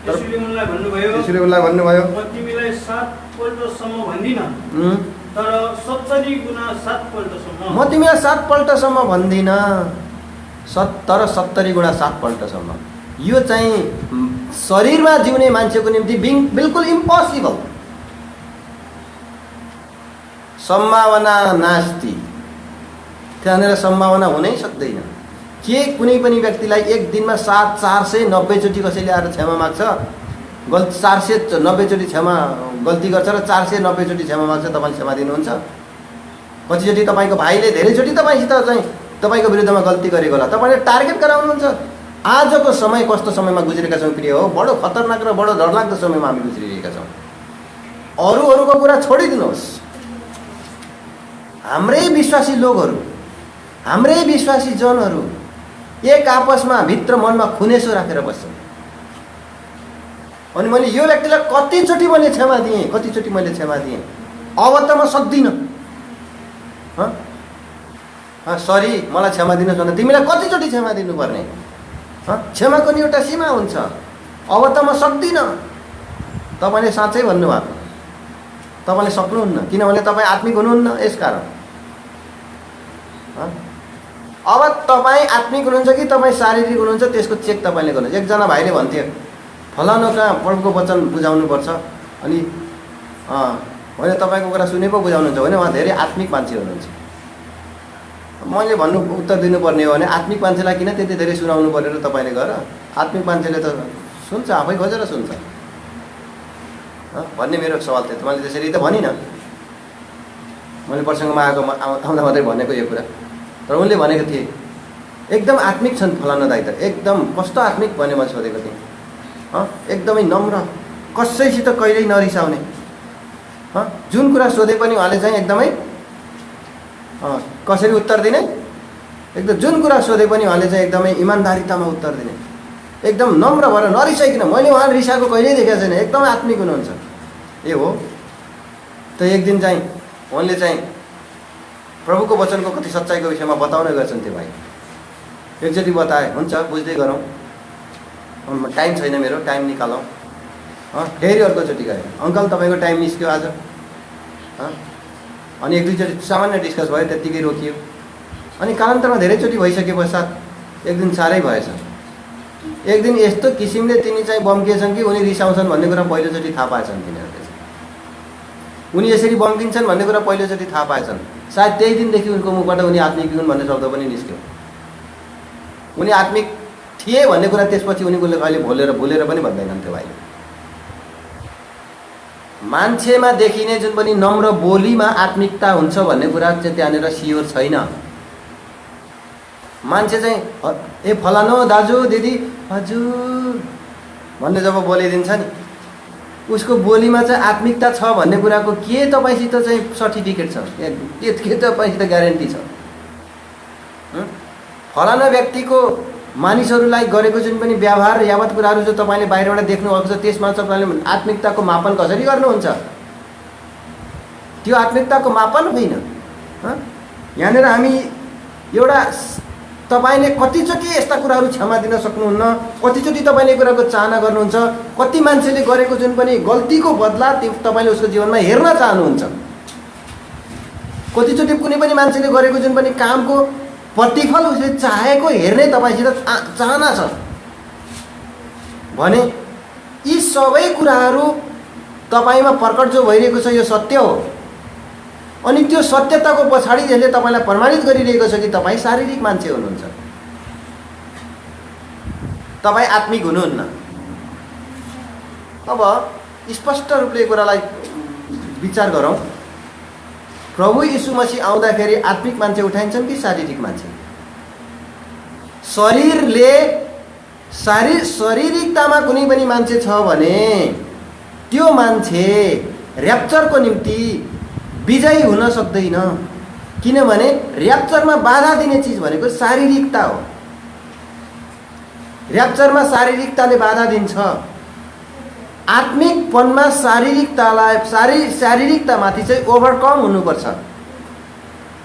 यसुले उनलाई भन्नुभयो, म तिमीलाई 7 पल्टसम्म भन्दिनँ, तर 70 गुणा 7 पल्टसम्म। म तिमीलाई 7 पल्टसम्म भन्दिनँ, तर 70 गुणा 7 पल्टसम्म। यो चाहिँ शरीरमा जिउने मान्छेको निम्ति बिल्कुल इम्पोसिबल। सम्भावना नास्ति, त्यहाँनिर सम्भावना हुनै सक्दैन। के कुनै पनि व्यक्तिलाई एक दिनमा 490 चोटि कसैले आएर क्षमा माग्छ? 490 चोटि क्षमा गल्ती गर्छ र 490 चोटि क्षमा माग्छ, तपाईँले क्षमा दिनुहुन्छ? कतिचोटि तपाईँको भाइले धेरैचोटि तपाईँसित चाहिँ तपाईँको विरुद्धमा गल्ती गरेको होला, तपाईँले टार्गेट गराउनुहुन्छ? आजको समय कस्तो समयमा गुज्रेका छौँ प्रिय हो? बडो खतरनाक र बडो डरलाग्दो समयमा हामी गुज्रिरहेका छौँ। अरूहरूको कुरा छोडिदिनुहोस्, हाम्रै विश्वासी लोकहरू, हाम्रै विश्वासी जनहरू एक आपसमा भित्र मनमा खुनेसो राखेर बस्छन्। अनि मैले यो व्यक्तिलाई कतिचोटि मैले क्षमा दिएँ, कतिचोटि मैले क्षमा दिएँ, अब त म सक्दिनँ। सरी, मलाई क्षमा दिनुहोस् भने तिमीलाई कतिचोटि क्षमा दिनुपर्ने? क्षमाको नि एउटा सीमा हुन्छ। अब त म सक्दिनँ। तपाईँले साँच्चै भन्नुभएको, तपाईँले सक्नुहुन्न, किनभने तपाईँ आत्मिक हुनुहुन्न। यसकारण अब तपाईँ आत्मिक हुनुहुन्छ कि तपाईँ शारीरिक हुनुहुन्छ, त्यसको चेक तपाईँले गर्नुहोस्। एकजना भाइले भन्थ्यो, फलानु कहाँ प्रभुको वचन बुझाउनुपर्छ, अनि होइन तपाईँको कुरा सुने पो बुझाउनुहुन्छ भने उहाँ धेरै आत्मिक मान्छे हुनुहुन्छ। मैले भन्नु उत्तर दिनुपर्ने हो भने आत्मिक मान्छेलाई किन त्यति धेरै सुनाउनु पऱ्यो र तपाईँले गर? आत्मिक मान्छेले त सुन्छ, आफै खोजेर सुन्छ भन्ने मेरो सवाल थियो। मैले त्यसरी त भनिनँ, मैले प्रसङ्गमा आउँदा मात्रै भनेको यो कुरा। तर उनले भनेको थिए एकदम आत्मिक छन् फलाना दाइ त, एकदम कस्तो आत्मिक भने मैले सोधेको थिएँ। एकदमै नम्र, कसैसित कहिल्यै नरिसाउने, जुन कुरा सोधे पनि उहाँले चाहिँ एकदमै कसरी उत्तर दिने, एकदम जुन कुरा सोधे पनि उहाँले चाहिँ एकदमै इमान्दारितामा उत्तर दिने, एकदम नम्र भएर नरिसाइकन। मैले उहाँ रिसाएको कहिल्यै देखेको छैन, एकदमै आत्मिक हुनुहुन्छ। ए हो त एक दिन चाहिँ उनले चाहिँ प्रभुको वचनको कति सच्चाइको विषयमा बताउने गर्छन् त्यो भाइ। एकचोटि बताए, हुन्छ बुझ्दै गरौँ, टाइम छैन मेरो, टाइम निकालौँ। फेरि अर्कोचोटि गएँ, अङ्कल तपाईँको टाइम निस्क्यो आज। अनि एक दुईचोटि सामान्य डिस्कस भयो, त्यत्तिकै रोकियो। अनि कालान्तरमा धेरैचोटि भइसके पश्चात एक दिन साह्रै भएछ। एक दिन यस्तो किसिमले तिनी चाहिँ बम्किएछन् कि उनी रिसाउँछन् भन्ने कुरा पहिलोचोटि थाहा पाएछन् तिनीहरूले। उनी यसरी बम्किन्छन् भन्ने कुरा पहिलोचोटि थाहा पाएछन्। सायद त्यही दिनदेखि उनको मुखबाट उनी आत्मिक हुन् भन्ने शब्द पनि निस्क्यो। उनी आत्मिक थिए भन्ने कुरा त्यसपछि उनीले कहिले भुलेर पनि भन्दैनन् त्यो भाइले। मान्छेमा देखिने जुन पनि नम्र बोलीमा आत्मिकता हुन्छ भन्ने कुरा चाहिँ त्यहाँनिर सियोर छैन। मान्छे चाहिँ ए फलानो दाजु दिदी हजुर भन्ने जब बोलिदिन्छ नि, उसको बोलीमा चाहिँ आत्मिकता छ भन्ने कुराको के तपाईँसित चाहिँ सर्टिफिकेट छ, के तपाईँसित ग्यारेन्टी छ? फलाना व्यक्तिको मानिसहरूलाई गरेको जुन पनि व्यवहार यावत कुराहरू जो तपाईँले बाहिरबाट देख्नुभएको छ त्यसमा तपाईँले आत्मिकताको मापन कसरी गर्नुहुन्छ? त्यो आत्मिकताको मापन होइन। यहाँनिर हामी एउटा तपाईँले कतिचोटि यस्ता कुराहरू क्षमा दिन सक्नुहुन्न, कतिचोटि तपाईँले कुराको चाहना गर्नुहुन्छ, कति मान्छेले गरेको जुन पनि गल्तीको बदला तपाईँले उसको जीवनमा हेर्न चाहनुहुन्छ, कतिचोटि कुनै पनि मान्छेले गरेको जुन पनि कामको प्रतिफल उसले चाहेको हेर्ने तपाईँसित चाहना छ भने यी सबै कुराहरू तपाईँमा प्रकट जो भइरहेको छ यो सत्य हो। अनि त्यो सत्यताको पछाडि यसले तपाईँलाई प्रमाणित गरिरहेको छ कि तपाईँ शारीरिक मान्छे हुनुहुन्छ, तपाईँ आत्मिक हुनुहुन्न। अब स्पष्ट रूपले कुरालाई विचार गरौँ, प्रभु यीशु मसीह आउँदाखेरि आत्मिक मान्छे उठाइन्छन् कि शारीरिक मान्छे? शारीरिकतामा कुनै पनि मान्छे छ भने त्यो मान्छे र्याप्चरको निम्ति विजयी हुन सक्दैन, किनभने र्याप्चरमा बाधा दिने चिज भनेको शारीरिकता हो। र्याप्चरमा शारीरिकताले बाधा दिन्छ। आत्मिकपनमा शारीरिकतामाथि चाहिँ ओभरकम हुनुपर्छ।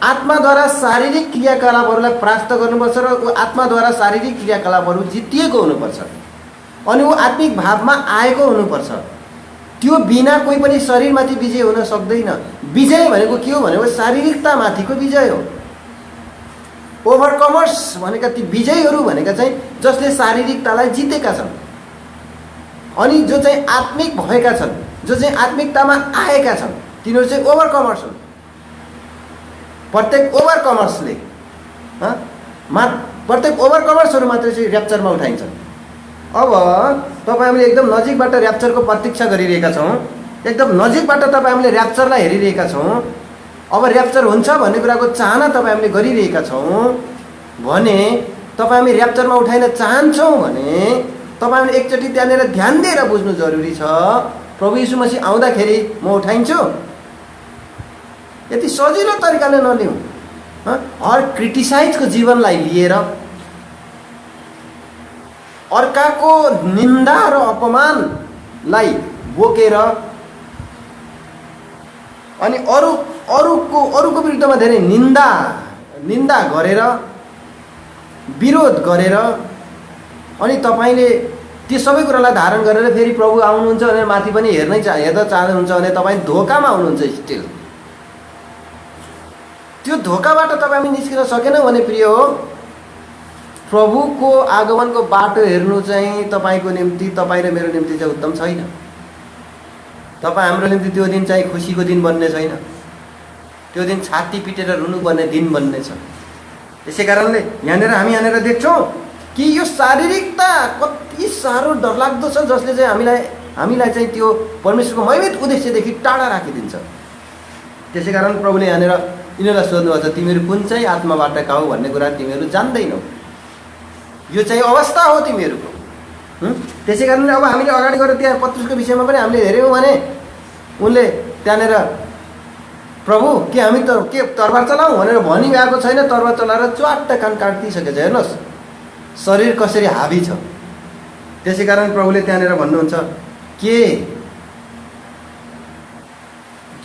आत्माद्वारा शारीरिक क्रियाकलापहरूलाई प्राप्त गर्नुपर्छ र ऊ आत्माद्वारा शारीरिक क्रियाकलापहरू जितिएको हुनुपर्छ अनि ऊ आत्मिक भावमा आएको हुनुपर्छ। त्यो बिना कोही पनि शरीरमाथि विजय हुन सक्दैन। विजय भनेको के हो भनेको शारीरिकतामाथिको विजय हो। ओभरकमर्स भनेका ती विजयहरू भनेका चाहिँ जसले शारीरिकतालाई जितेका छन् अनि जो चाहिँ आत्मिक भएका छन्, जो चाहिँ आत्मिकतामा आएका छन्, तिनीहरू चाहिँ ओभरकमर्स हुन्। प्रत्येक ओभरकमर्सले प्रत्येक ओभरकमर्सहरू मात्रै चाहिँ र्याप्चरमा उठाइन्छन्। अब तपाईँ हामीले एकदम नजिकबाट र्याप्चरको प्रतीक्षा गरिरहेका छौँ, एकदम नजिकबाट तपाईँ हामीले र्याप्चरलाई हेरिरहेका छौँ। अब र्याप्चर हुन्छ भन्ने कुराको चाहना तपाईँ हामीले गरिरहेका छौँ भने, तपाईँ हामी र्याप्चरमा उठाइन चाहन्छौँ भने तपाईँ हामीले एकचोटि त्यहाँनिर ध्यान दिएर बुझ्नु जरुरी छ। प्रभु यीशु मसीह आउँदाखेरि म उठाइन्छु, यति सजिलो तरिकाले नलिउँ। हर क्रिटिसाइजको जीवनलाई लिएर, अर्काको निन्दा र अपमानलाई बोकेर अनि अरूको विरुद्धमा धेरै निन्दा गरेर, विरोध गरेर अनि तपाईँले त्यो सबै कुरालाई धारण गरेर फेरि प्रभु आउनुहुन्छ भनेर माथि पनि हेर्न चाहनुहुन्छ भने तपाईँ धोकामा हुनुहुन्छ। स्टिल त्यो धोकाबाट तपाईँ हामी निस्किन सकेनौँ भने प्रिय हो, प्रभुको आगमनको बाटो हेर्नु चाहिँ तपाईँको निम्ति, तपाईँ र मेरो निम्ति चाहिँ उत्तम छैन। तपाईँ हाम्रो निम्ति त्यो दिन चाहिँ खुसीको दिन बन्ने छैन, त्यो दिन छाती पिटेर रुनुपर्ने दिन बन्ने छ। त्यसै कारणले यहाँनिर देख्छौँ कि यो शारीरिकता कति साह्रो डरलाग्दो छ, जसले चाहिँ हामीलाई चाहिँ त्यो परमेश्वरको महिमित उद्देश्यदेखि टाढा राखिदिन्छ। त्यसै कारण प्रभुले यहाँनिर यिनीहरूलाई सोध्नुभएको छ, तिमीहरू कुन चाहिँ आत्माबाटका हो भन्ने कुरा तिमीहरू जान्दैनौ, यो चाहिँ अवस्था हो तिमीहरूको। त्यसै कारणले अब हामीले अगाडि गएर त्यहाँ पत्रुसको विषयमा पनि हामीले हेऱ्यौँ भने उनले त्यहाँनिर प्रभु के हामी के तरबार चलाउँ भनेर भनिरहेको छैन, तरबार चलाएर च्वाट्ट कान काटिदिइसकेको छ। हेर्नुहोस् शरीर कसरी हावी छ। त्यसै कारण प्रभुले त्यहाँनिर भन्नुहुन्छ, के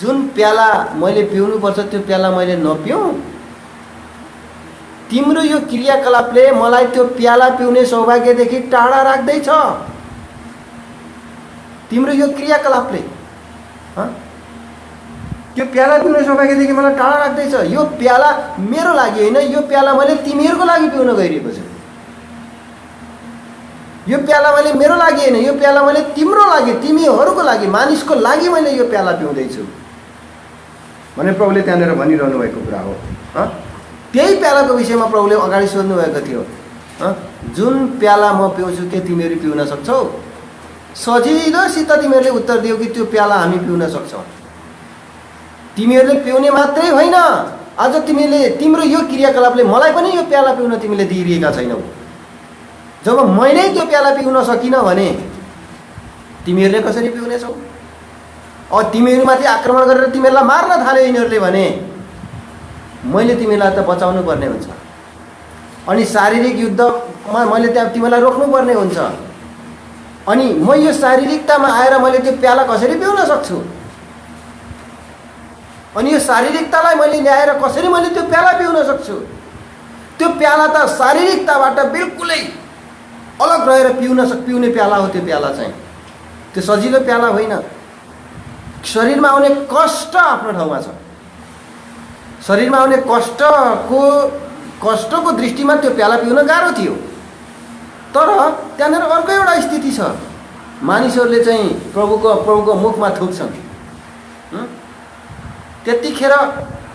जुन प्याला मैले पिउनुपर्छ त्यो प्याला मैले नपिउँ? तिम्रो यो क्रियाकलापले मलाई त्यो प्याला पिउने सौभाग्यदेखि टाढा राख्दैछ। तिम्रो यो क्रियाकलापले त्यो प्याला पिउने सौभाग्यदेखि मलाई टाढा राख्दैछ। यो प्याला मेरो लागि होइन, यो प्याला मैले तिमीहरूको लागि पिउन गइरहेको छु। यो प्याला मैले मेरो लागि होइन, यो प्याला मैले तिम्रो लागि, तिमीहरूको लागि, मानिसको लागि मैले यो प्याला पिउँदैछु भने प्रभुले त्यहाँनिर भनिरहनु भएको कुरा हो। त्यही प्यालाको विषयमा प्रभुले अगाडि सोध्नु भएको थियो, जुन प्याला म पिउँछु के तिमीहरू पिउन सक्छौ? सजिलोसित तिमीहरूले उत्तर दियौ कि त्यो प्याला हामी पिउन सक्छौँ। तिमीहरूले पिउने मात्रै होइन, आज तिम्रो यो क्रियाकलापले मलाई पनि यो प्याला पिउन तिमीले दिइरहेका छैनौ। जब मैले त्यो प्याला पिउन सकिनँ भने तिमीहरूले कसरी पिउनेछौ? अब तिमीहरूमाथि आक्रमण गरेर तिमीहरूलाई मार्न थाल्यो यिनीहरूले भने मैले तिमीलाई त बचाउनु पर्ने हुन्छ। अनि शारीरिक युद्धमा मैले त्यहाँ तिमीलाई रोक्नु पर्ने हुन्छ। अनि म यो शारीरिकतामा आएर मैले त्यो प्याला कसरी पिउन सक्छु? अनि यो शारीरिकतालाई मैले ल्याएर कसरी मैले त्यो प्याला पिउन सक्छु? त्यो प्याला त शारीरिकताबाट बिल्कुलै अलग रहेर पिउने प्याला हो। त्यो प्याला चाहिँ त्यो सजिलो प्याला होइन। शरीरमा आउने कष्ट आफ्नो ठाउँमा छ। शरीरमा आउने कष्टको दृष्टिमा त्यो प्याला पिउन गाह्रो थियो। तर त्यहाँनिर अर्को एउटा स्थिति छ। मानिसहरूले चाहिँ प्रभुको मुखमा थुक्छन्। त्यतिखेर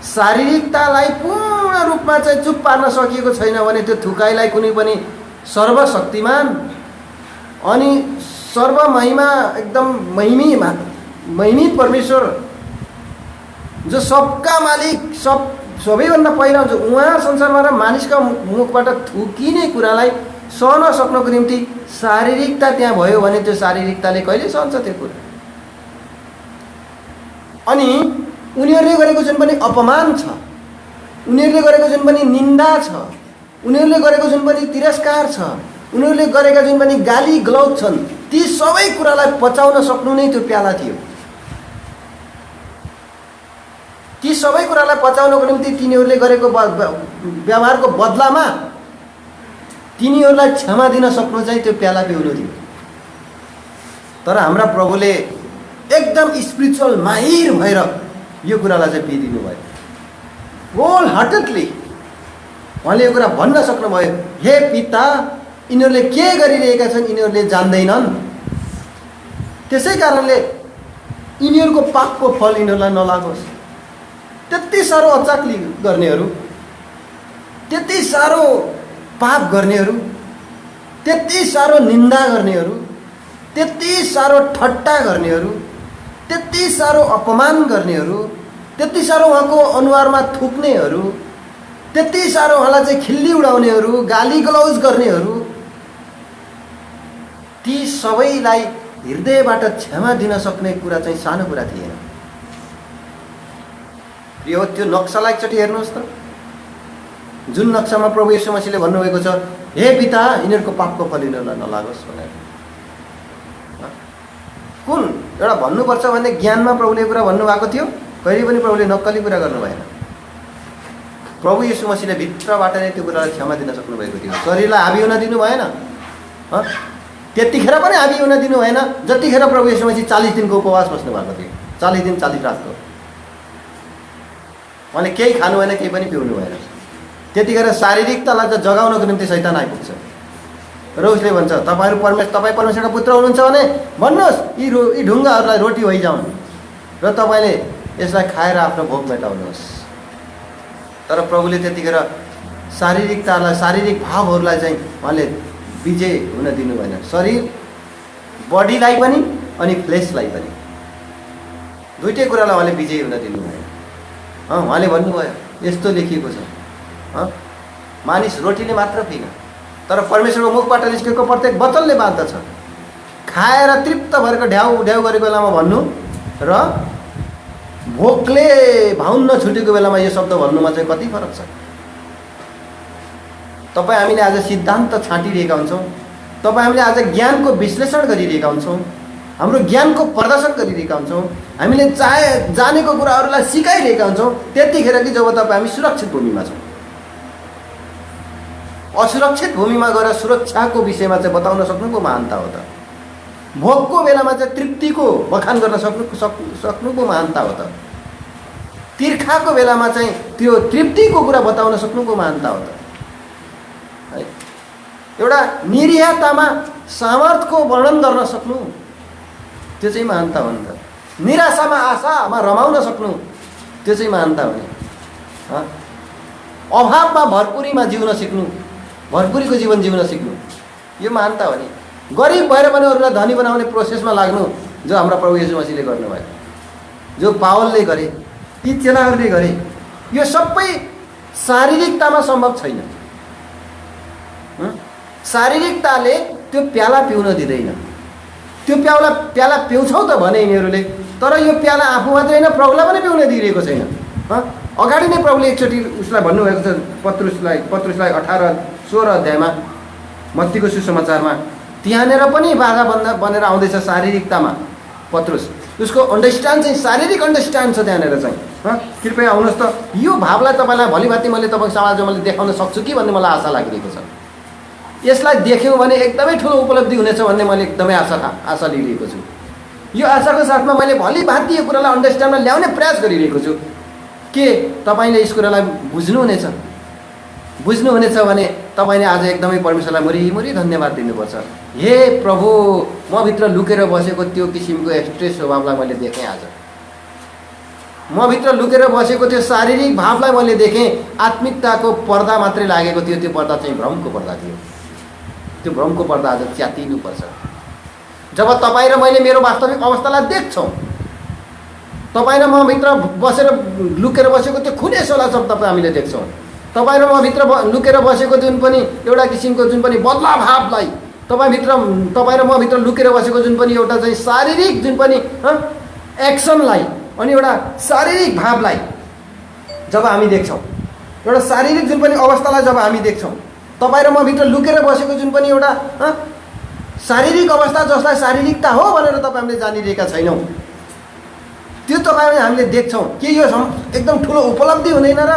शारीरिकतालाई पूर्ण रूपमा चाहिँ चुप पार्न सकिएको छैन भने त्यो थुकाइलाई कुनै पनि सर्वशक्तिमान अनि सर्वमहिमा एकदम महिमित परमेश्वर जो सबका मालिक सबैभन्दा पहिला जो उहाँ संसारमा र मानिसका मुखबाट थुकिने कुरालाई सहन सक्नको निम्ति शारीरिकता त्यहाँ भयो भने त्यो शारीरिकताले कहिले सहन्छ त्यो कुरा? अनि उनीहरूले गरेको जुन पनि अपमान छ, उनीहरूले गरेको जुन पनि निन्दा छ, उनीहरूले गरेको जुन पनि तिरस्कार छ, उनीहरूले गरेका जुन पनि गाली गलौज छन्, ती सबै कुरालाई पचाउन सक्नु नै त्यो प्याला थियो। ती सबै कुरालाई पचाउनको निम्ति तिनीहरूले गरेको व्यवहारको बदलामा तिनीहरूलाई क्षमा दिन सक्नु चाहिँ त्यो प्याला पिउनु थियो। तर हाम्रा प्रभुले एकदम स्पिरिचुअल माहिर भएर यो कुरालाई चाहिँ पिइदिनु भयो। होल हार्टेडली उहाँले यो कुरा भन्न सक्नुभयो, हे पिता, यिनीहरूले के गरिरहेका छन् यिनीहरूले जान्दैनन्। त्यसै कारणले यिनीहरूको पापको फल यिनीहरूलाई नलागोस्। त्यति साह्रो अचाक्ली गर्नेहरू, त्यति साह्रो पाप गर्नेहरू, त्यति साह्रो निन्दा गर्नेहरू, त्यति साह्रो ठट्टा गर्नेहरू, त्यति साह्रो अपमान गर्नेहरू, त्यति साह्रो उहाँको अनुहारमा थुक्नेहरू, त्यति साह्रो उहाँलाई चाहिँ खिल्ली उडाउनेहरू, गाली गलौज गर्नेहरू, ती सबैलाई हृदयबाट क्षमा दिन सक्ने कुरा चाहिँ सानो कुरा थिएन। यो त्यो नक्सालाई एकचोटि हेर्नुहोस् त, जुन नक्सामा प्रभु येशू मसीहले भन्नुभएको छ, हे पिता, यिनीहरूको पापको फल यिनीहरूलाई नलागोस् भनेर। कुन एउटा भन्नुपर्छ भन्ने ज्ञानमा प्रभुले कुरा भन्नुभएको थियो? कहिले पनि प्रभुले नक्कली कुरा गर्नु भएन। प्रभु येशू मसीहले भित्रबाट नै त्यो कुरालाई क्षमा दिन सक्नुभएको थियो। शरीरलाई हाबी हुन दिनु भएन। त्यतिखेर पनि हाबी हुन दिनु भएन जतिखेर प्रभु येशू मसीह 40 दिनको उपवास बस्नु भएको थियो। 40 दिन 40 रातको उहाँले केही खानु भएन, केही पनि पिउनु भएन। त्यतिखेर शारीरिकतालाई त जगाउनको निम्ति शैतान आइपुग्छ र उसले भन्छ, तपाईँ परमेश्वरका पुत्र हुनुहुन्छ भने भन्नुहोस् यी ढुङ्गाहरूलाई रोटी भइजाउन् र तपाईँले यसलाई खाएर आफ्नो भोक मेटाउनुहोस्। तर प्रभुले त्यतिखेर शारीरिकतालाई, शारीरिक भावहरूलाई चाहिँ उहाँले विजय हुन दिनु भएन। शरीर, बडीलाई पनि अनि फ्लेसलाई पनि, दुइटै कुरालाई उहाँले विजय हुन दिनु भएन। उहाँले भन्नुभयो, यस्तो लेखिएको छ, मानिस रोटीले मात्र पिन, तर परमेश्वरको मुखबाट निस्केको प्रत्येक वचनले बाँध्दछ। खाएर तृप्त भएर ढ्याउ गरेको बेलामा भन्नु र भोकले भाउन्न छुटेको बेलामा यो शब्द भन्नुमा चाहिँ कति फरक छ। तपाईँ हामीले आज सिद्धान्त छाँटिरहेका हुन्छौँ, तपाईँ हामीले आज ज्ञानको विश्लेषण गरिरहेका हुन्छौँ, हाम्रो ज्ञानको प्रदर्शन गरिरहेका हुन्छौँ, हामीले जानेको कुराहरूलाई सिकाइरहेका हुन्छौँ। त्यतिखेर कि जब तपाईँ हामी सुरक्षित भूमिमा छौँ, असुरक्षित भूमिमा गएर सुरक्षाको विषयमा चाहिँ बताउन सक्नुको महानता हो त। भोकको बेलामा चाहिँ तृप्तिको बखान गर्न सक्नुको महानता हो त। तिर्खाको बेलामा चाहिँ त्यो तृप्तिको कुरा बताउन सक्नुको महानता हो त। है, एउटा निरीहतामा सामर्थ्यको वर्णन गर्न सक्नु, त्यो चाहिँ महानता हो नि त। निराशामा आशामा रमाउन सक्नु, त्यो चाहिँ महानता हो नि। अभावमा भरपुरीमा जिउन सिक्नु, भरपुरीको जीवन जिउन सिक्नु, यो महानता हो नि। गरिब भएर पनि अरूलाई धनी बनाउने प्रोसेसमा लाग्नु जो हाम्रा प्रभु येशू मसीहले गर्नुभयो, जो पावलले गरे, ती चेलाहरूले गरे। यो सबै शारीरिकतामा सम्भव छैन। शारीरिकताले त्यो प्याला पिउन दिँदैन। त्यो प्याला पिउँछौ त भने यिनीहरूले, तर यो प्याला आफू मात्रै होइन प्रभुलाई पनि पिउन दिइरहेको छैन। अगाडि नै प्रभुले एकचोटि उसलाई भन्नुभएको छ, पत्रुसलाई 18-16 अध्यायमा मत्तीको सुसमाचारमा, त्यहाँनिर पनि बाधा बनेर आउँदैछ शारीरिकतामा पत्रुस। उसको अन्डरस्ट्यान्ड चाहिँ शारीरिक अन्डरस्ट्यान्ड छ त्यहाँनिर चाहिँ। कृपया आउनुहोस् त, यो भावलाई तपाईँलाई भोलिभाति मैले तपाईँको समाजमा मैले देखाउन सक्छु कि भन्ने मलाई आशा लागिरहेको छ। यसलाई देख्यौँ भने एकदमै ठुलो उपलब्धि हुनेछ भन्ने मैले एकदमै आशा लिइरहेको छु। यो आशाको साथमा मैले भोलिभाति यो कुरालाई अन्डरस्ट्यान्डमा ल्याउने प्रयास गरिरहेको छु के तपाईँले यस कुरालाई बुझ्नुहुनेछ भने तपाईँले आज एकदमै परमेश्वरलाई मुरी धन्यवाद दिनुपर्छ। हे प्रभु, म भित्र लुकेर बसेको त्यो किसिमको एक्सट्रेस स्वभावलाई मैले देखेँ। आज म भित्र लुकेर बसेको त्यो शारीरिक भावलाई मैले देखेँ। आत्मिकताको पर्दा मात्रै लागेको थियो, त्यो पर्दा चाहिँ भ्रमको पर्दा थियो। त्यो भ्रमको पर्दा आज च्यातिनुपर्छ। जब तपाईँ र मैले मेरो वास्तविक अवस्थालाई देख्छौँ, तपाईँ र म भित्र बसेर लुकेर बसेको त्यो खुनेसोला सब तपाईँ हामीले देख्छौँ। तपाईँ र म भित्र लुकेर बसेको जुन पनि एउटा किसिमको जुन पनि बदला भावलाई, तपाईँ र म भित्र लुकेर बसेको जुन पनि एउटा चाहिँ शारीरिक जुन पनि एक्सनलाई अनि एउटा शारीरिक भावलाई जब हामी देख्छौँ, एउटा शारीरिक जुन पनि अवस्थालाई जब हामी देख्छौँ, तपाईँ र म भित्र लुकेर बसेको जुन पनि एउटा शारीरिक अवस्था जसलाई शारीरिकता हो भनेर तपाईँ हामीले जानिरहेका छैनौँ, त्यो तपाईँले हामीले देख्छौँ के यो एकदम ठुलो उपलब्धि हुँदैन र?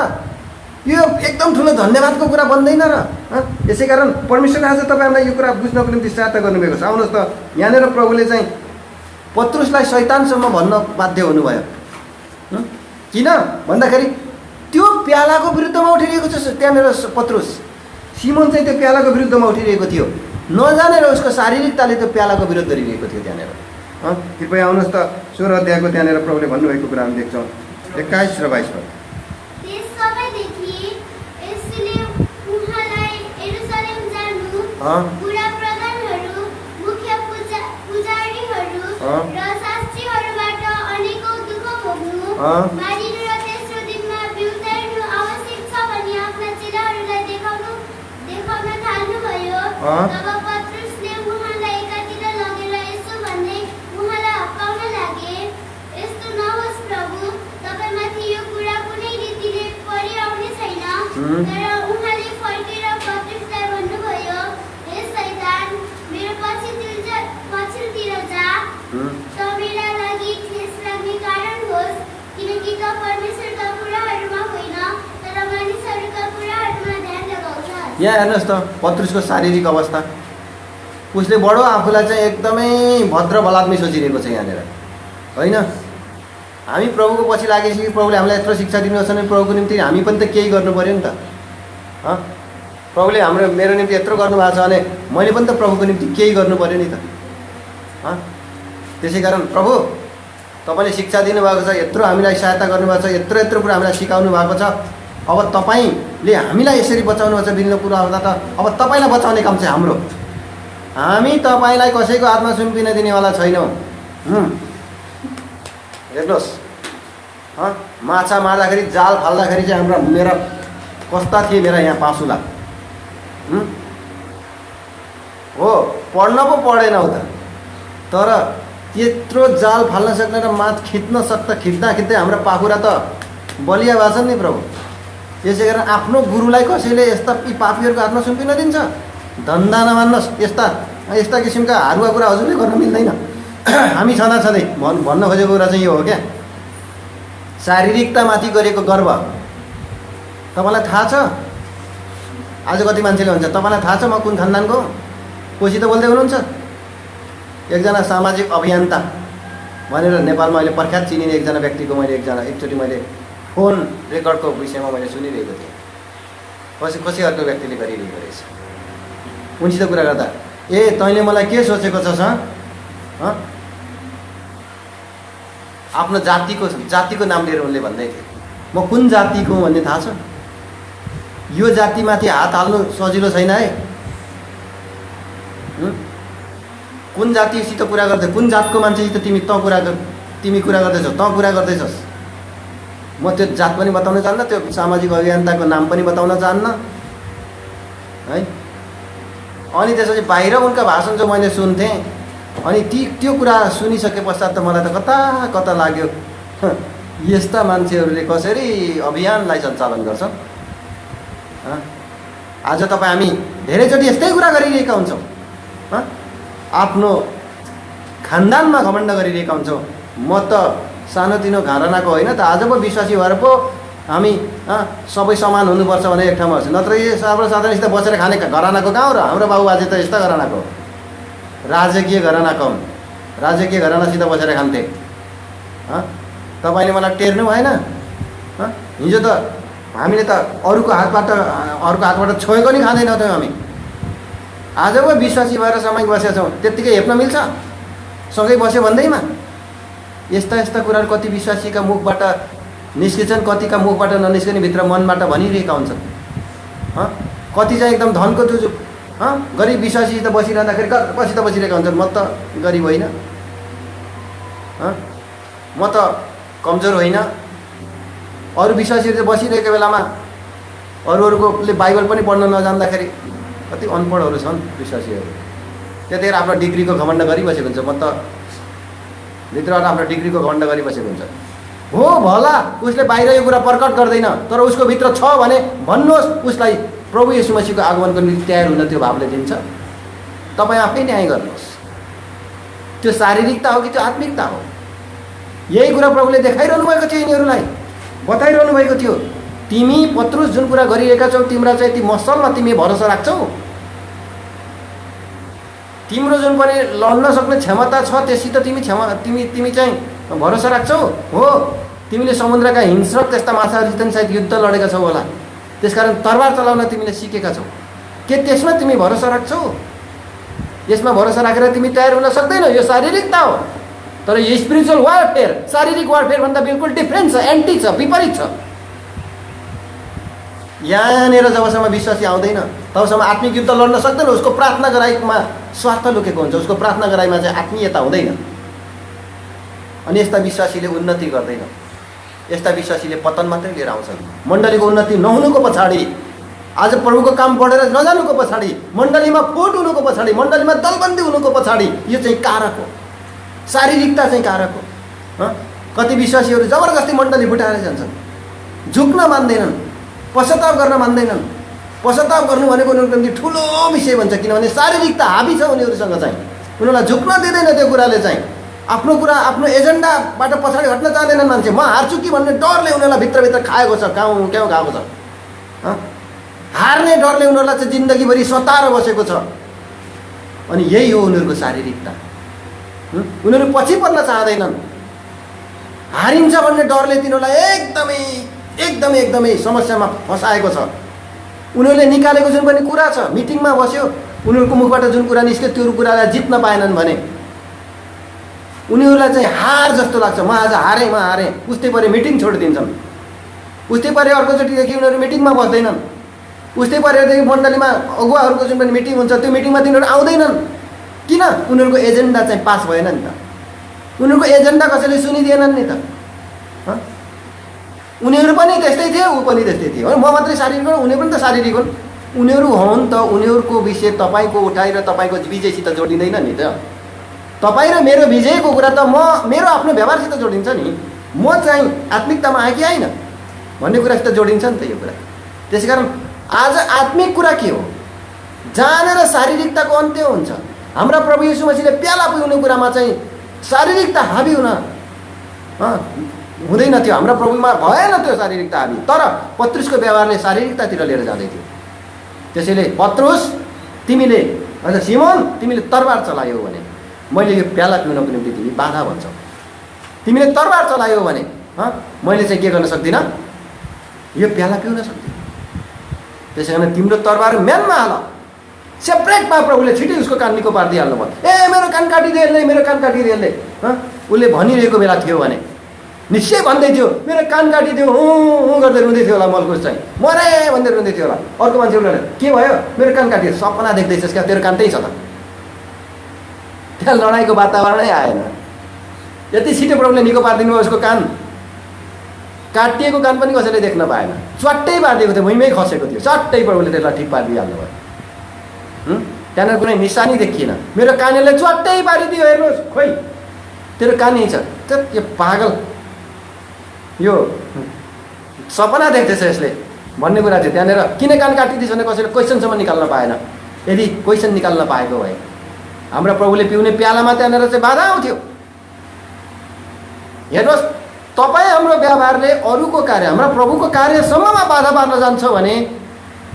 यो एकदम ठुलो धन्यवादको कुरा बन्दैन र? यसै कारण परमेश्वरले आज तपाईँहरूलाई यो कुरा बुझ्नको निम्ति सहायता गर्नुभएको छ। आउनुहोस् त, यहाँनिर प्रभुले चाहिँ पत्रुसलाई शैतानसम्म भन्न बाध्य हुनुभयो। किन भन्दाखेरि त्यो प्यालाको विरुद्धमा उठिरहेको छ त्यहाँनिर पत्रुस। सिमोन चाहिँ त्यो प्यालाको विरुद्धमा उठिरहेको थियो, नजानेर उसको शारीरिकताले त्यो प्यालाको विरोध गरिरहेको थियो त्यहाँनिर। कृपया आउनुहोस् त, 16 अध्यायको त्यहाँनिर प्रभुले भन्नुभएको कुरा हामी देख्छौँ, 21 र 22 पद। यहाँ हेर्नुहोस् त पत्रुसको शारीरिक अवस्था। उसले बडो आफूलाई चाहिँ एकदमै भद्र बलात्मी सोचिरहेको छ यहाँनिर, होइन? हामी प्रभुको पछि लागेपछि प्रभुले हामीलाई यत्रो शिक्षा दिनुभएको छ भने प्रभुको निम्ति हामी पनि त केही गर्नु पऱ्यो नि त। प्रभुले मेरो निम्ति यत्रो गर्नुभएको छ भने मैले पनि त प्रभुको निम्ति केही गर्नु पऱ्यो नि त। त्यसै कारण प्रभु तपाईँले शिक्षा दिनुभएको छ, यत्रो हामीलाई सहायता गर्नुभएको छ, यत्रो कुरा हामीलाई सिकाउनु भएको छ। अब तपाईँले हामीलाई यसरी बचाउनु भएको छ विभिन्न कुरा आउँदा त अब तपाईँलाई बचाउने काम चाहिँ हाम्रो। हामी तपाईँलाई कसैको आत्मा सुम्पिन दिनेवाला छैनौँ। हेर्नुहोस्, माछा मार्दाखेरि जाल फाल्दाखेरि चाहिँ मेरा कस्ता थिए मेरा यहाँ पासुला हो, पढ्न पो पढेन हो त, तर त्यत्रो जाल फाल्न सक्ने र माछ खिच्न सक्दा खिच्दै हाम्रा पाखुरा त बलिया भएको छ नि प्रभु। त्यसै कारण आफ्नो गुरुलाई कसैले यस्ता यी पापीहरूको आत्मा सुम्पिन दिन्छ? धन्दा नमान्नुहोस्, यस्ता किसिमका हारुवा कुरा हजुरले गर्न मिल्दैन। हामी छँदै भन्न खोजेको कुरा चाहिँ यो हो क्या, शारीरिकतामाथि गरेको गर्व। तपाईँलाई थाहा छ आज कति मान्छेले भन्छ तपाईँलाई थाहा छ म कुन खानदानको कोसित बोल्दै हुनुहुन्छ? एकजना सामाजिक अभियन्ता भनेर नेपालमा अहिले प्रख्यात चिनिने एकजना व्यक्तिको एकचोटि मैले फोन रेकर्डको विषयमा मैले सुनिरहेको थिएँ। कसै अर्को व्यक्तिले गरिरहेको रहेछ। उनसित कुरा गर्दा, ए तैँले मलाई के सोचेको छस्? आफ्नो जातिको नाम लिएर उनले भन्दै थिए, म कुन जातिको भन्ने थाहा छ? यो जातिमाथि हात हाल्नु सजिलो छैन है। कुन जातिसित कुरा गर्दै, कुन जातको मान्छेसित तिमी कुरा गर्दैछौ, कुरा गर्दैछस्। म त्यो जात पनि बताउन चाहन्न, त्यो सामाजिक अभियन्ताको नाम पनि बताउन चाहन्न है। अनि त्यसपछि बाहिर उनका भाषण जो मैले सुन्थेँ, अनि त्यो कुरा सुनिसके पश्चात त मलाई त कता कता लाग्यो, यस्ता मान्छेहरूले कसरी अभियानलाई सञ्चालन गर्छ। आज हामी धेरैचोटि यस्तै कुरा गरिरहेका हुन्छौँ, आफ्नो खानदानमा घमण्ड गरिरहेका हुन्छौँ। म त सानोतिनो घरानाको होइन त, आज पो विश्वासी भएर पो हामी सबै समान हुनुपर्छ भने एक ठाउँमा हुन्छ। नत्र यो सर्वसाधारणसित बसेर खाने घरानाको गाउँ र हाम्रो बाबुबाजे त यस्ता घरानाको, राजकीय घरानाको, राजकीय घरानासित बसेर खान्थे। तपाईँले मलाई टेर्नु भएन। हिजो त हामीले त अरूको हातबाट छोएको नि खाँदैनौँ त हामी। आज पो विश्वासी भएर समय बसेका छौँ, त्यत्तिकै हेप्न मिल्छ सँगै बस्यो भन्दैमा? यस्ता यस्ता कुराहरू कति विश्वासीका मुखबाट निस्किन्छन्, कतिका मुखबाट ननिस्कने भित्र मनबाट भनिरहेका हुन्छन्। कति चाहिँ एकदम धनको जुजु गरिब विश्वासीसित बसिरहँदाखेरि गर्वसित बसिरहेका हुन्छन्। म त गरिब होइन, म त कमजोर होइन। अरू विश्वासीहरू बसिरहेको बेलामा अरूले बाइबल पनि पढ्न नजान्दाखेरि कति अनपढहरू छन् विश्वासीहरू। त्यतिखेर आफ्नो डिग्रीको घमण्ड गरिबसेको हुन्छ। म त भित्रबाट आफ्नो डिग्रीको घमण्ड गरिबसेको हुन्छ। हो भला उसले बाहिर यो कुरा प्रकट गर्दैन, तर उसको भित्र छ भने भन्नुहोस्, उसलाई प्रभु येशू मसीहको आगमनको निम्ति तयार हुन त्यो भावले दिन्छ। तपाईँ आफै न्याय गर्नुहोस्, त्यो शारीरिकता हो कि त्यो आत्मिकता हो। यही कुरा प्रभुले देखाइरहनु भएको थियो, यिनीहरूलाई बताइरहनु भएको थियो। तिमी पत्रुस जुन कुरा गरिरहेका छौ, तिम्रा चाहिँ ती मसलमा तिमी भरोसा राख्छौ? तिम्रो जुन पनि लड्न सक्ने क्षमता छ त्यससित तिमी चाहिँ भरोसा राख्छौ? हो, तिमीले समुद्रका हिंस्रक त्यस्ता माछाहरूसित सायद युद्ध लडेका छौ होला, त्यसकारण तरबार चलाउन तिमीले सिकेका छौ। के त्यसमा तिमी भरोसा राख्छौ? यसमा भरोसा राखेर तिमी तयार हुन सक्दैनौ। यो शारीरिकता हो, तर यो स्पिरिचुअल वारफेयर शारीरिक वारफेयरभन्दा बिल्कुल डिफ्रेन्ट छ, एन्टी छ, विपरीत छ। यहाँनिर जबसम्म विश्वासी आउँदैन तबसम्म आत्मिक युद्ध लड्न सक्दैन। उसको प्रार्थना गराइमा स्वार्थ लुकेको हुन्छ, उसको प्रार्थना गराइमा चाहिँ आत्मीयता हुँदैन। अनि यस्ता विश्वासीले उन्नति गर्दैन, यस्ता विश्वासीले पतन मात्रै लिएर आउँछन्। मण्डलीको उन्नति नहुनुको पछाडि, आज प्रभुको काम पढेर नजानुको पछाडि, मण्डलीमा फोट हुनुको पछाडि, मण्डलीमा दलबन्दी हुनुको पछाडि यो चाहिँ कारक हो, शारीरिकता चाहिँ कारक हो। कति विश्वासीहरू जबरजस्ती मण्डली फुटाएर जान्छन्, झुक्न मान्दैनन्, पश्चाताप गर्न मान्दैनन्। पश्चाताप गर्नु भनेको उनीहरूको निम्ति ठुलो विषय भन्छ, किनभने शारीरिकता हाबी छ उनीहरूसँग चाहिँ। उनीहरूलाई झुक्न दिँदैन त्यो कुराले चाहिँ। आफ्नो कुरा, आफ्नो एजेन्डाबाट पछाडि हट्न चाहँदैनन् मान्छे। म हार्छु कि भन्ने डरले उनीहरूलाई भित्रभित्र खाएको छ, क्याउ खाएको छ। हार्ने डरले उनीहरूलाई चाहिँ जिन्दगीभरि सताएर बसेको छ। अनि यही हो उनीहरूको शारीरिकता। उनीहरू पछि पर्न चाहँदैनन्। हारिन्छ भन्ने डरले तिनीहरूलाई एकदमै एकदमै एकदमै समस्यामा फसाएको छ। उनीहरूले निकालेको जुन पनि कुरा छ, मिटिङमा बस्यो, उनीहरूको मुखबाट जुन कुरा निस्क्यो त्यो कुरालाई जित्न पाएनन् भने उनीहरूलाई चाहिँ हार जस्तो लाग्छ। म आज हारेँ, म हारेँ, उस्तै परे मिटिङ छोडिदिन्छन्। उस्तै परे अर्कोचोटिदेखि उनीहरू मिटिङमा बस्दैनन्। उस्तै परेदेखि मण्डलीमा अगुवाहरूको जुन पनि मिटिङ हुन्छ त्यो मिटिङमा तिनीहरू आउँदैनन्। किन? उनीहरूको एजेन्डा चाहिँ पास भएन नि त। उनीहरूको एजेन्डा कसैले सुनिदिएनन् नि त। उनीहरू पनि त्यस्तै थियो, ऊ पनि त्यस्तै थियो। म मात्रै शारीरिक हो, उनीहरू पनि त शारीरिक हुन्। उनीहरू हुन् त, उनीहरूको विषय तपाईँको उठाएर तपाईँको विजयसित जोडिँदैन नि त। तपाईँ र मेरो विजयको कुरा त मेरो आफ्नो व्यवहारसित जोडिन्छ नि। म चाहिँ आत्मिकतामा आएँ कि आइन भन्ने कुरासित जोडिन्छ नि त यो कुरा। त्यसै कारण आज आत्मिक कुरा के हो? जानेर शारीरिकताको अन्त्य हुन्छ। हाम्रा प्रभु येशू मसीहले प्याला पुग्ने कुरामा चाहिँ शारीरिकता हाबी हुँदैन थियो। हाम्रा प्रभुमा भएन त्यो शारीरिकता हाबी, तर पत्रुसको व्यवहारले शारीरिकतातिर लिएर जाँदै थियो। त्यसैले पत्रुस तिमीले, अझ सिमोन तिमीले तरबार चलायौ भने मैले यो प्याला पिउनको निम्ति तिमी बाधा भन्छौ। तिमीले तरबार चलायौ भने मैले चाहिँ के गर्न सक्दिनँ? यो प्याला पिउन सक्दिनँ। त्यसै कारण तिम्रो तरबार म्यानमा हाल। सेपरेटमा प्रभुले छिटै उसको कान निको पारिदिइहाल्नु भयो। ए मेरो कान काटिदिए यसले, मेरो कान काटिदिए यसले। उसले भनिरहेको बेला थियो भने निश्चय भन्दै थियो मेरो कान काटिदियो, हुँ गर्दै रुँदै थियो होला। मलकुस चाहिँ मरे भन्दै रुँदै थियो होला। अर्को मान्छे उसले के भयो? मेरो कान काटियो। सपना देख्दैछस् क्या? तेरो कान त्यही छ त। त्यहाँ लडाइँको वातावरणै आएन। यति छिटो प्रभुले निको पारिदिनु भयो उसको कान। काटिएको कान पनि कसैले देख्न पाएन, च्वाट्टै पारिदिएको थियो, भुइँमै खसेको थियो, चट्टै प्रभुले त्यसलाई ठिक पारिदिइहाल्नु भयो। त्यहाँनिर कुनै निशानी देखिएन। मेरो कानले च्वाट्टै पारिदियो, हेर्नुहोस् खोइ तेरो कान यहीँ छ। यो पागल, यो सपना देख्दैछ यसले भन्ने कुरा थियो त्यहाँनिर। किन कान काटिदिएछ भने कसैले क्वेसनसम्म निकाल्न पाएन। यदि क्वेसन निकाल्न पाएको भए हाम्रा प्रभुले पिउने प्यालामा त्यहाँनिर चाहिँ बाधा आउँथ्यो। हेर्नुहोस्, तपाईँ हाम्रो व्यवहारले अरूको कार्य, हाम्रा प्रभुको कार्यसम्ममा बाधा पार्न जान्छ भने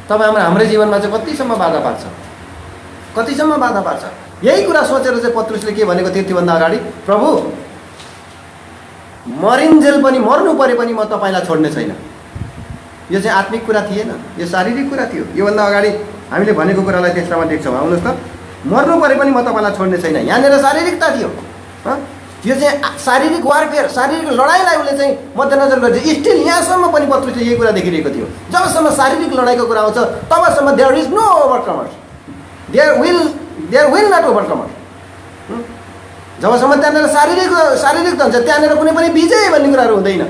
तपाईँ हाम्रै जीवनमा चाहिँ कतिसम्म बाधा पार्छ, कतिसम्म बाधा पार्छ। यही कुरा सोचेर चाहिँ पत्रुसले के भनेको थियो त्योभन्दा अगाडि, प्रभु मरिन्जेल पनि, मर्नु परे पनि म तपाईँलाई छोड्ने छैन। यो चाहिँ आत्मिक कुरा थिएन, यो शारीरिक कुरा थियो। योभन्दा अगाडि हामीले भनेको कुरालाई त्यसमा देख्छौँ। आउनुहोस् त, मर्नु परे पनि म तपाईँलाई छोड्ने छैन। यहाँनिर शारीरिकता थियो। यो चाहिँ शारीरिक वारफेयर, शारीरिक लडाइँलाई उसले चाहिँ मध्यनजर गर्छ। स्टिल यहाँसम्म पनि पत्रुसले यही कुरा देखिरहेको थियो। जबसम्म शारीरिक लडाइँको कुरा आउँछ तबसम्म there is no overcomer, there will not overcomer. जबसम्म त्यहाँनिर शारीरिक हुन्छ त्यहाँनिर कुनै पनि विजय भन्ने कुराहरू हुँदैन।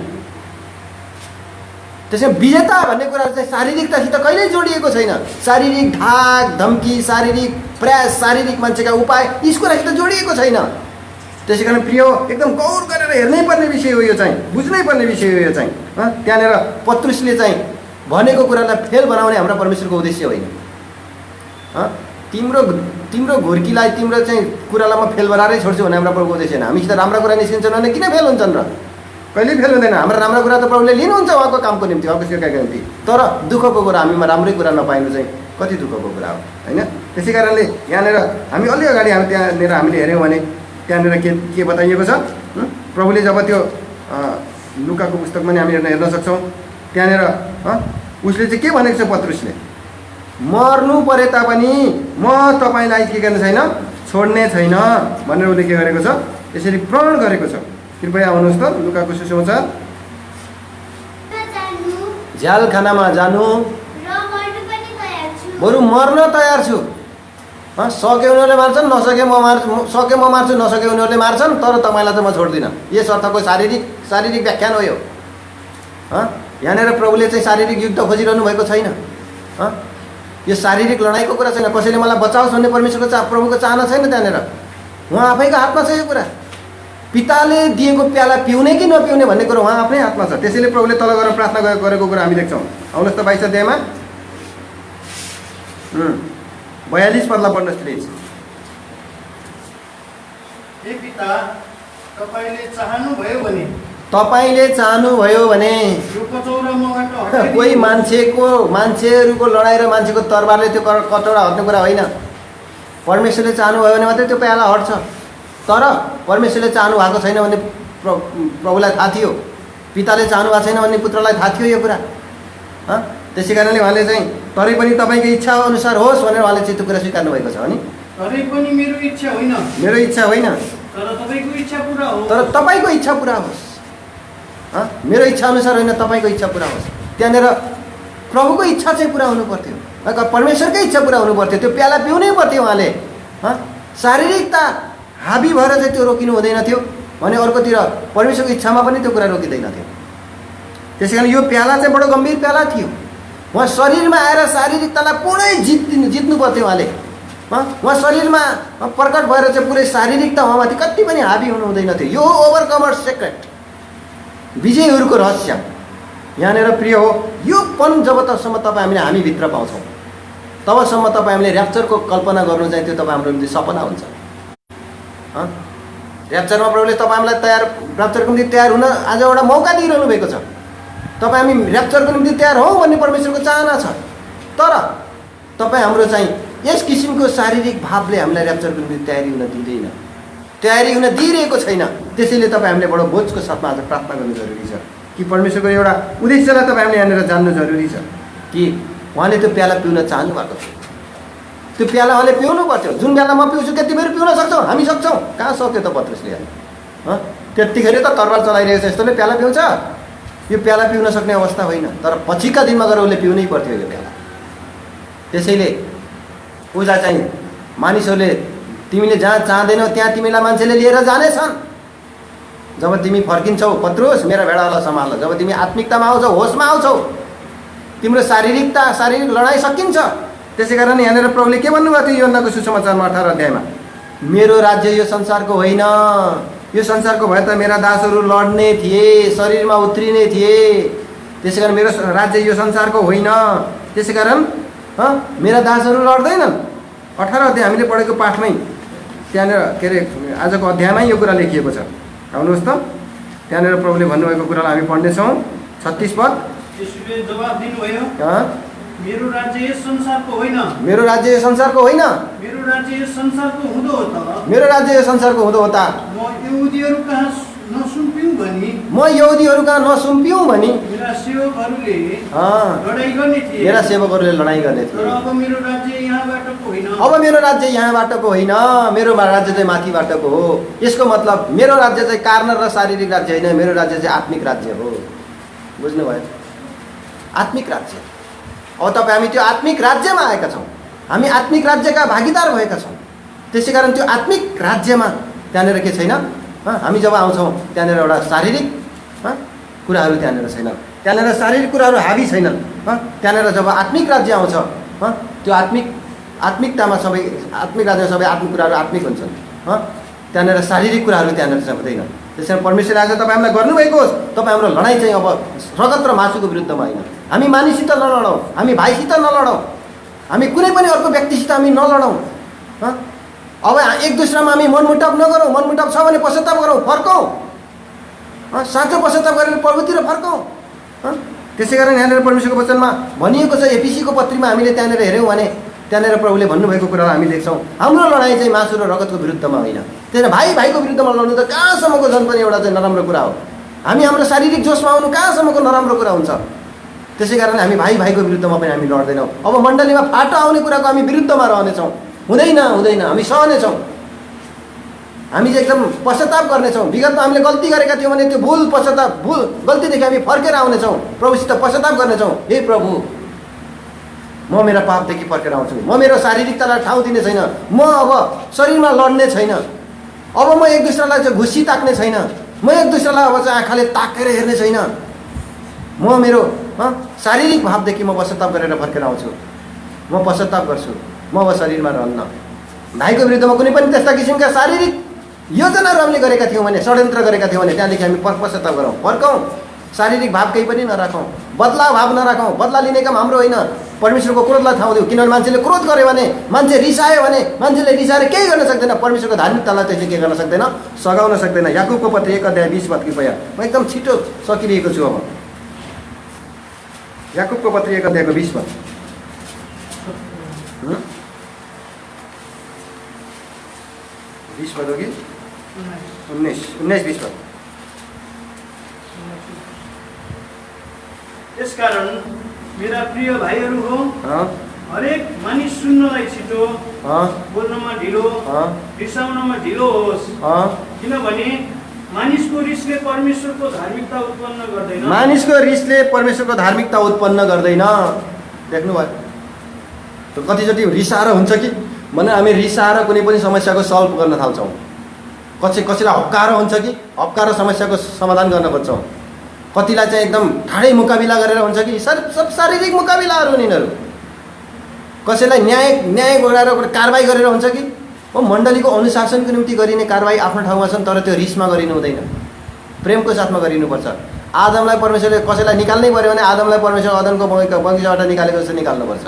त्यसमा विजेता भन्ने कुराहरू चाहिँ शारीरिकतासित कहिल्यै जोडिएको छैन। शारीरिक धाक धम्की, शारीरिक प्रयास, शारीरिक मान्छेका उपाय, यस कुरासित जोडिएको छैन। त्यसै कारण प्रिय एकदम गौर गरेर हेर्नै पर्ने विषय हो यो चाहिँ, बुझ्नै पर्ने विषय हो यो चाहिँ। त्यहाँनिर पत्रुसले चाहिँ भनेको कुरालाई फेल बनाउने हाम्रो परमेश्वरको उद्देश्य होइन। तिम्रो घुर्कीलाई, तिम्रो चाहिँ कुरालाई म फेल बनाएरै छोड्छु भने हाम्रो प्रभुको उद्देश्य होइन। हामीसित राम्रा कुरा निस्किन्छन् भने किन फेल हुन्छन् र? कहिल्यै फेल हुँदैन। हाम्रो राम्रा कुरा त प्रभुले लिनुहुन्छ उहाँको कामको निम्ति, उहाँको सेवाको निम्ति। तर दुःखको कुरा, हामीमा राम्रै कुरा नपाइनु चाहिँ कति दुःखको कुरा हो, होइन? त्यसै कारणले यहाँनिर हामी अलि अगाडि त्यहाँनिर हामीले हेऱ्यौँ भने त्यहाँनिर के बताइएको छ? प्रभुले जब त्यो लुकाको पुस्तकमा नि हामी हेर्न सक्छौँ। त्यहाँनिर उसले चाहिँ के भनेको छ पत्रुसले? मर्नु परे तापनि म तपाईँलाई के गर्ने छैन, छोड्ने छैन भनेर उसले के गरेको छ? यसरी प्रण गरेको छ। कृपया आउनुहोस् त, लुकाको सुसमाचार। झ्यालखानामा जानु, बरु मर्न तयार छु। सके उनीहरूले मार्छन्, नसके म मार्छु, सके म मार्छु, नसके उनीहरूले मार्छन्, तर तपाईँलाई त म छोड्दिनँ। यस अर्थको शारीरिक व्याख्यान हो यो। यहाँनिर प्रभुले चाहिँ शारीरिक युद्ध खोजिरहनु भएको छैन। यो शारीरिक लडाइँको कुरा छैन। कसैले मलाई बचाओस् भन्ने परमेश्वरको प्रभुको चाहना छैन। त्यहाँनिर उहाँ आफैको हातमा छ यो कुरा। पिताले दिएको प्याला पिउने कि नपिउने भन्ने कुरो उहाँ आफ्नै हातमा छ। त्यसैले प्रभुले तल गएर प्रार्थना गरेको कुरा हामी देख्छौँ। आउनुहोस् त 22 अध्यायमा 42 पदलाई पढ्नुहोस् प्लिज। हे पिता, तपाईँले चाहनुभयो भने कोही मान्छेहरूको लडाइँ र मान्छेको तरबारले त्यो कटौरा हट्ने कुरा होइन। परमेश्वरले चाहनुभयो भने मात्रै त्यो प्याला हट्छ। तर परमेश्वरले चाहनु भएको छैन भन्ने प्रभुलाई थाहा थियो, पिताले चाहनु भएको छैन भन्ने पुत्रलाई थाहा थियो यो कुरा। त्यसै कारणले उहाँले चाहिँ तरै पनि तपाईँको इच्छा अनुसार होस् भनेर उहाँले चाहिँ त्यो कुरा स्वीकार्नु भएको छ। अनि तरै पनि मेरो इच्छा होइन, तर तपाईँको इच्छा पुरा होस्। मेरो इच्छा अनुसार होइन, तपाईँको इच्छा पुरा होस्। त्यहाँनिर प्रभुको इच्छा चाहिँ पुरा हुनु पर्थ्यो, परमेश्वरकै इच्छा पुरा हुनु पर्थ्यो। त्यो प्याला पिउनै पर्थ्यो उहाँले। शारीरिकता हाबी भएर चाहिँ त्यो रोकिनु हुँदैन थियो भने अर्कोतिर परमेश्वरको इच्छामा पनि त्यो कुरा रोकिँदैन थियो। त्यसै कारण यो प्याला चाहिँ बडो गम्भीर प्याला थियो। उहाँ शरीरमा आएर शारीरिकतालाई पुरै जित्नु पर्थ्यो उहाँले। उहाँ शरीरमा प्रकट भएर चाहिँ पुरै शारीरिकता उहाँमाथि कति पनि हाबी हुनु हुँदैन थियो। यो ओभरकमर सेक्रेट, विजयहरूको रहस्य यहाँनिर प्रिय हो। यो पन जब तबसम्म हामी भित्र पाउँछौँ तबसम्म तपाईँ हामीले ऱ्याप्चरको कल्पना गर्नु चाहिँ त्यो तपाईँ हाम्रो निम्ति सपना हुन्छ। ऱ्याप्चरमा प्रभुले तपाईँलाई ऱ्याप्चरको निम्ति तयार हुन आज एउटा मौका दिइरहनु भएको छ। तपाईँ हामी ऱ्याप्चरको निम्ति तयार हौँ भन्ने परमेश्वरको चाहना छ। तर तपाईँ हाम्रो चाहिँ यस किसिमको शारीरिक भावले हामीलाई ऱ्याप्चरको निम्ति तयारी हुन दिइरहेको छैन। त्यसैले तपाईँ हामीले बडो बोझको साथमा आज प्रार्थना गर्नु जरुरी छ कि परमेश्वरको एउटा उद्देश्यलाई तपाईँ हामीले यहाँनिर जान्नु जरुरी छ कि उहाँले त्यो प्याला पिउन चाहनु भएको थियो। त्यो प्याला उहाँले पिउनु पर्थ्यो। जुन बेला म पिउँछु त्यतिखेर पिउन सक्छौँ, हामी सक्छौँ। कहाँ सक्यो त पत्रुसले? त्यतिखेर त तरबार चलाइरहेको छ यस्तोले प्याला पिउँछ। यो प्याला पिउन सक्ने अवस्था होइन। तर पछिका दिनमा गएर उसले पिउनै पर्थ्यो यो प्याला। त्यसैले उजा चाहिँ मानिसहरूले तिमीले जहाँ चाहँदैनौ त्यहाँ तिमीलाई मान्छेले लिएर जानेछन्। जब तिमी फर्किन्छौ, पत्रुस मेरा भेडालाई सम्हाल। जब तिमी आत्मिकतामा आउँछौ, होसमा आउँछौ, तिम्रो शारीरिक लडाइँ सकिन्छ। त्यसै कारण यहाँनिर प्रभुले के भन्नुभएको थियो योहन्नाको सुसमाचारमा 18 अध्यायमा, मेरो राज्य यो संसारको होइन। यो संसारको भए त मेरा दासहरू लड्ने थिए, शरीरमा उत्रिने थिए। त्यसै कारण मेरो राज्य यो संसारको होइन। त्यसै कारण मेरा दासहरू लड्दैनन्। 18 अध्याय हामीले पढेको पाठमै त्यहाँनिर के अरे आजको अध्यायमै यो कुरा लेखिएको छ। आउनुहोस् त, त्यहाँनिर प्रभुले भन्नुभएको कुरालाई हामी पढ्नेछौँ। 36 पद। यसुले जवाफ दिनुभयो, अँ? मेरो राज्य यस संसारको होइन। मेरो राज्य यो संसारको होइन। मेरो राज्य यस संसारको हुँदो हो त मेरो राज्य यो संसारको हुँदो हो त म यहुदीहरू कहाँ नसुम्पिउँ भनी म यहुदीहरू कहाँ नसुम्पिउँ भनी मेरा सेवकहरूले अँ, लडाइँ गर्ने थिए। मेरा सेवकहरूले लडाइँ गर्ने तर थिए। अब मेरो राज्य यहाँबाटको होइन। अब मेरो राज्य यहाँबाटको होइन, मेरो राज्य चाहिँ माथिबाटको हो। यसको मतलब मेरो राज्य चाहिँ कार्नर र शारीरिक राज्य होइन, मेरो राज्य चाहिँ आत्मिक राज्य हो। बुझ्नुभयो? आत्मिक राज्य। अब तपाईँ हामी त्यो आत्मिक राज्यमा आएका छौँ, हामी आत्मिक राज्यका भागीदार भएका छौँ। त्यसै कारण त्यो आत्मिक राज्यमा त्यहाँनिर के छैन, हामी जब आउँछौँ त्यहाँनिर एउटा शारीरिक कुराहरू त्यहाँनिर छैन, त्यहाँनिर शारीरिक कुराहरू हाबी छैनन्। त्यहाँनिर जब आत्मिक राज्य आउँछ, त्यो आत्मिकतामा सबै आत्मिक राज्यमा सबै आत्मिक कुराहरू आत्मिक हुन्छन्। त्यहाँनिर शारीरिक कुराहरू त्यहाँनिर चाहिँ हुँदैन। त्यसै कारण परमेश्वरले आज तपाईँ हामीलाई गर्नुभएको होस्, तपाईँ हाम्रो लडाइँ चाहिँ अब रगत र मासुको विरुद्धमा होइन। हामी मानिससित नलडौँ, हामी भाइसित नलडौँ, हामी कुनै पनि अर्को व्यक्तिसित हामी नलडौँ। अब एक दुस्रामा हामी मनमुटाव नगरौँ। मनमुटाव छ भने पश्चाताप गरौँ, फर्कौँ। साँचो पश्चाताप गरेर प्रभुतिर फर्कौँ। त्यसै कारण यहाँनिर परमेश्वरको वचनमा भनिएको छ, एफिसीको पत्रीमा हामीले त्यहाँनिर हेऱ्यौँ भने त्यहाँनिर प्रभुले भन्नुभएको कुरालाई हामी देख्छौँ। हाम्रो लडाइँ चाहिँ मासु र रगतको विरुद्धमा होइन। त्यही भाइ भाइको विरुद्धमा लड्नु त कहाँसम्मको झन् पनि एउटा चाहिँ नराम्रो कुरा हो। हामी हाम्रो शारीरिक जोसमा आउनु कहाँसम्मको नराम्रो कुरा हुन्छ। त्यसै कारण हामी भाइ भाइको विरुद्धमा पनि हामी लड्दैनौँ। अब मण्डलीमा फाटो आउने कुराको हामी विरुद्धमा रहनेछौँ। हुँदैन, हामी सहनेछौँ। हामी चाहिँ एकदम पश्चाताप गर्नेछौँ। विगतमा हामीले गल्ती गरेका थियौँ भने त्यो गल्तीदेखि हामी फर्केर आउनेछौँ, प्रभुसित पश्चाताप गर्नेछौँ। हे प्रभु, म मेरा पापदेखि फर्केर आउँछु। म मेरो शारीरिकतालाई ठाउँ दिने छैन। म अब शरीरमा लड्ने छैन। अब म एक दुस्रालाई चाहिँ घुसी ताक्ने छैन। म एक दुस्रालाई अब चाहिँ आँखाले ताकेर हेर्ने छैन। म मेरो शारीरिक भावदेखि म पश्चाताप गरेर फर्केर आउँछु। म पश्चाताप गर्छु। म अब शरीरमा रहन्न। भाइको विरुद्धमा कुनै पनि त्यस्ता किसिमका शारीरिक योजनाहरू हामीले गरेका थियौँ भने, षड्यन्त्र गरेका थियौँ भने त्यहाँदेखि हामी पश्चाताप गरौँ, फर्कौँ। शारीरिक भाव केही पनि नराखौँ, बदला भाव नराखौँ। बदला लिने काम हाम्रो होइन। परमेश्वरको क्रोधलाई ठाउँ दिउँ। किनभने मान्छेले क्रोध गर्यो भने, मान्छे रिसायो भने, मान्छेले रिसाएर केही गर्न सक्दैन। परमेश्वरको धार्मिकतालाई त्यसले के गर्न सक्दैन, सघाउन सक्दैन। याकुबको पत्र 1 अध्याय 20 पद कृपया। म एकदम छिटो सकिरहेको छु। अब याकुबको पत्र 1 अध्यायको 20 पद। 20 पद हो कि 19-20 पद। यसकारण मेरा प्रिय भाइहरू हो, हरेक मानिस सुन्नलाई छिटो, बोल्नमा ढिलो, रिसाउनमा ढिलो होस्। किनभने मानिसको रिसले परमेश्वरको धार्मिकता उत्पन्न गर्दैन। मानिसको रिसले परमेश्वरको धार्मिकता उत्पन्न गर्दैन। देख्नुभयो त, कतिचोटि रिसाएर हुन्छ कि भने हामी रिसाएर कुनै पनि समस्याको सल्भ गर्न थाल्छौँ। कसैलाई हप्काएर हुन्छ कि हप्काएर समस्याको समाधान गर्न खोज्छौँ। कतिलाई चाहिँ एकदम ठाडै मुकाबिला गरेर हुन्छ कि सब शारीरिक मुकाबिलाहरू हुन् यिनीहरू। कसैलाई न्याय गराएर कारवाही गरेर हुन्छ कि मण्डलीको अनुशासनको निम्ति गरिने कारवाही आफ्नो ठाउँमा छन्, तर त्यो रिसमा गरिनु हुँदैन, प्रेमको साथमा गरिनुपर्छ। आदमलाई परमेश्वरले कसैलाई निकाल्नै पऱ्यो भने आदमलाई परमेश्वर अदनको बगैँचाबाट निकालेको जस्तो निकाल्नुपर्छ।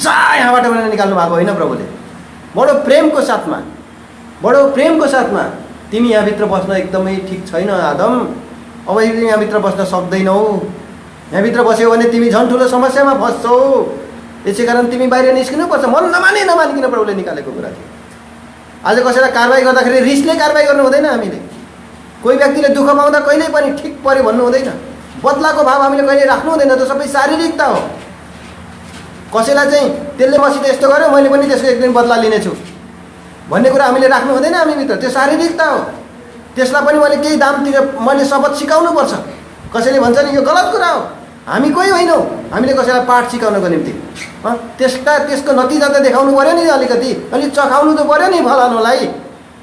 यहाँबाट पनि निकाल्नु भएको होइन। प्रभुले बडो प्रेमको साथमा तिमी यहाँभित्र बस्न एकदमै ठिक छैन आदम, अब यहाँभित्र बस्न सक्दैनौ। यहाँभित्र बस्यौ भने तिमी झन् ठुलो समस्यामा फस्छौ। यसै कारण तिमी बाहिर निस्किनुपर्छ। मन नमानिकन प्रभुले निकालेको कुरा थियो। आज कसैलाई कारवाही गर्दाखेरि रिसले कारवाही गर्नु हुँदैन। हामीले कोही व्यक्तिले दुःख पाउँदा कहिल्यै पनि ठिक पऱ्यो भन्नु हुँदैन। बदलाको भाव हामीले कहिले राख्नु हुँदैन। त्यो सबै शारीरिकता हो। कसैलाई चाहिँ त्यसले मसित यस्तो गर्यो, मैले पनि त्यसको एक दिन बदला लिनेछु भन्ने कुरा हामीले राख्नु हुँदैन हामीभित्र। त्यो शारीरिकता हो। त्यसलाई पनि मैले केही दाम तिरेर मैले शपथ सिकाउनुपर्छ। कसैले भन्छ नि यो गलत कुरा हो, हामी कोही होइनौँ हामीले कसैलाई पाठ सिकाउनको निम्ति। त्यसको नतिजा त देखाउनु पऱ्यो नि, अलिक चखाउनु त पऱ्यो नि फलानुलाई,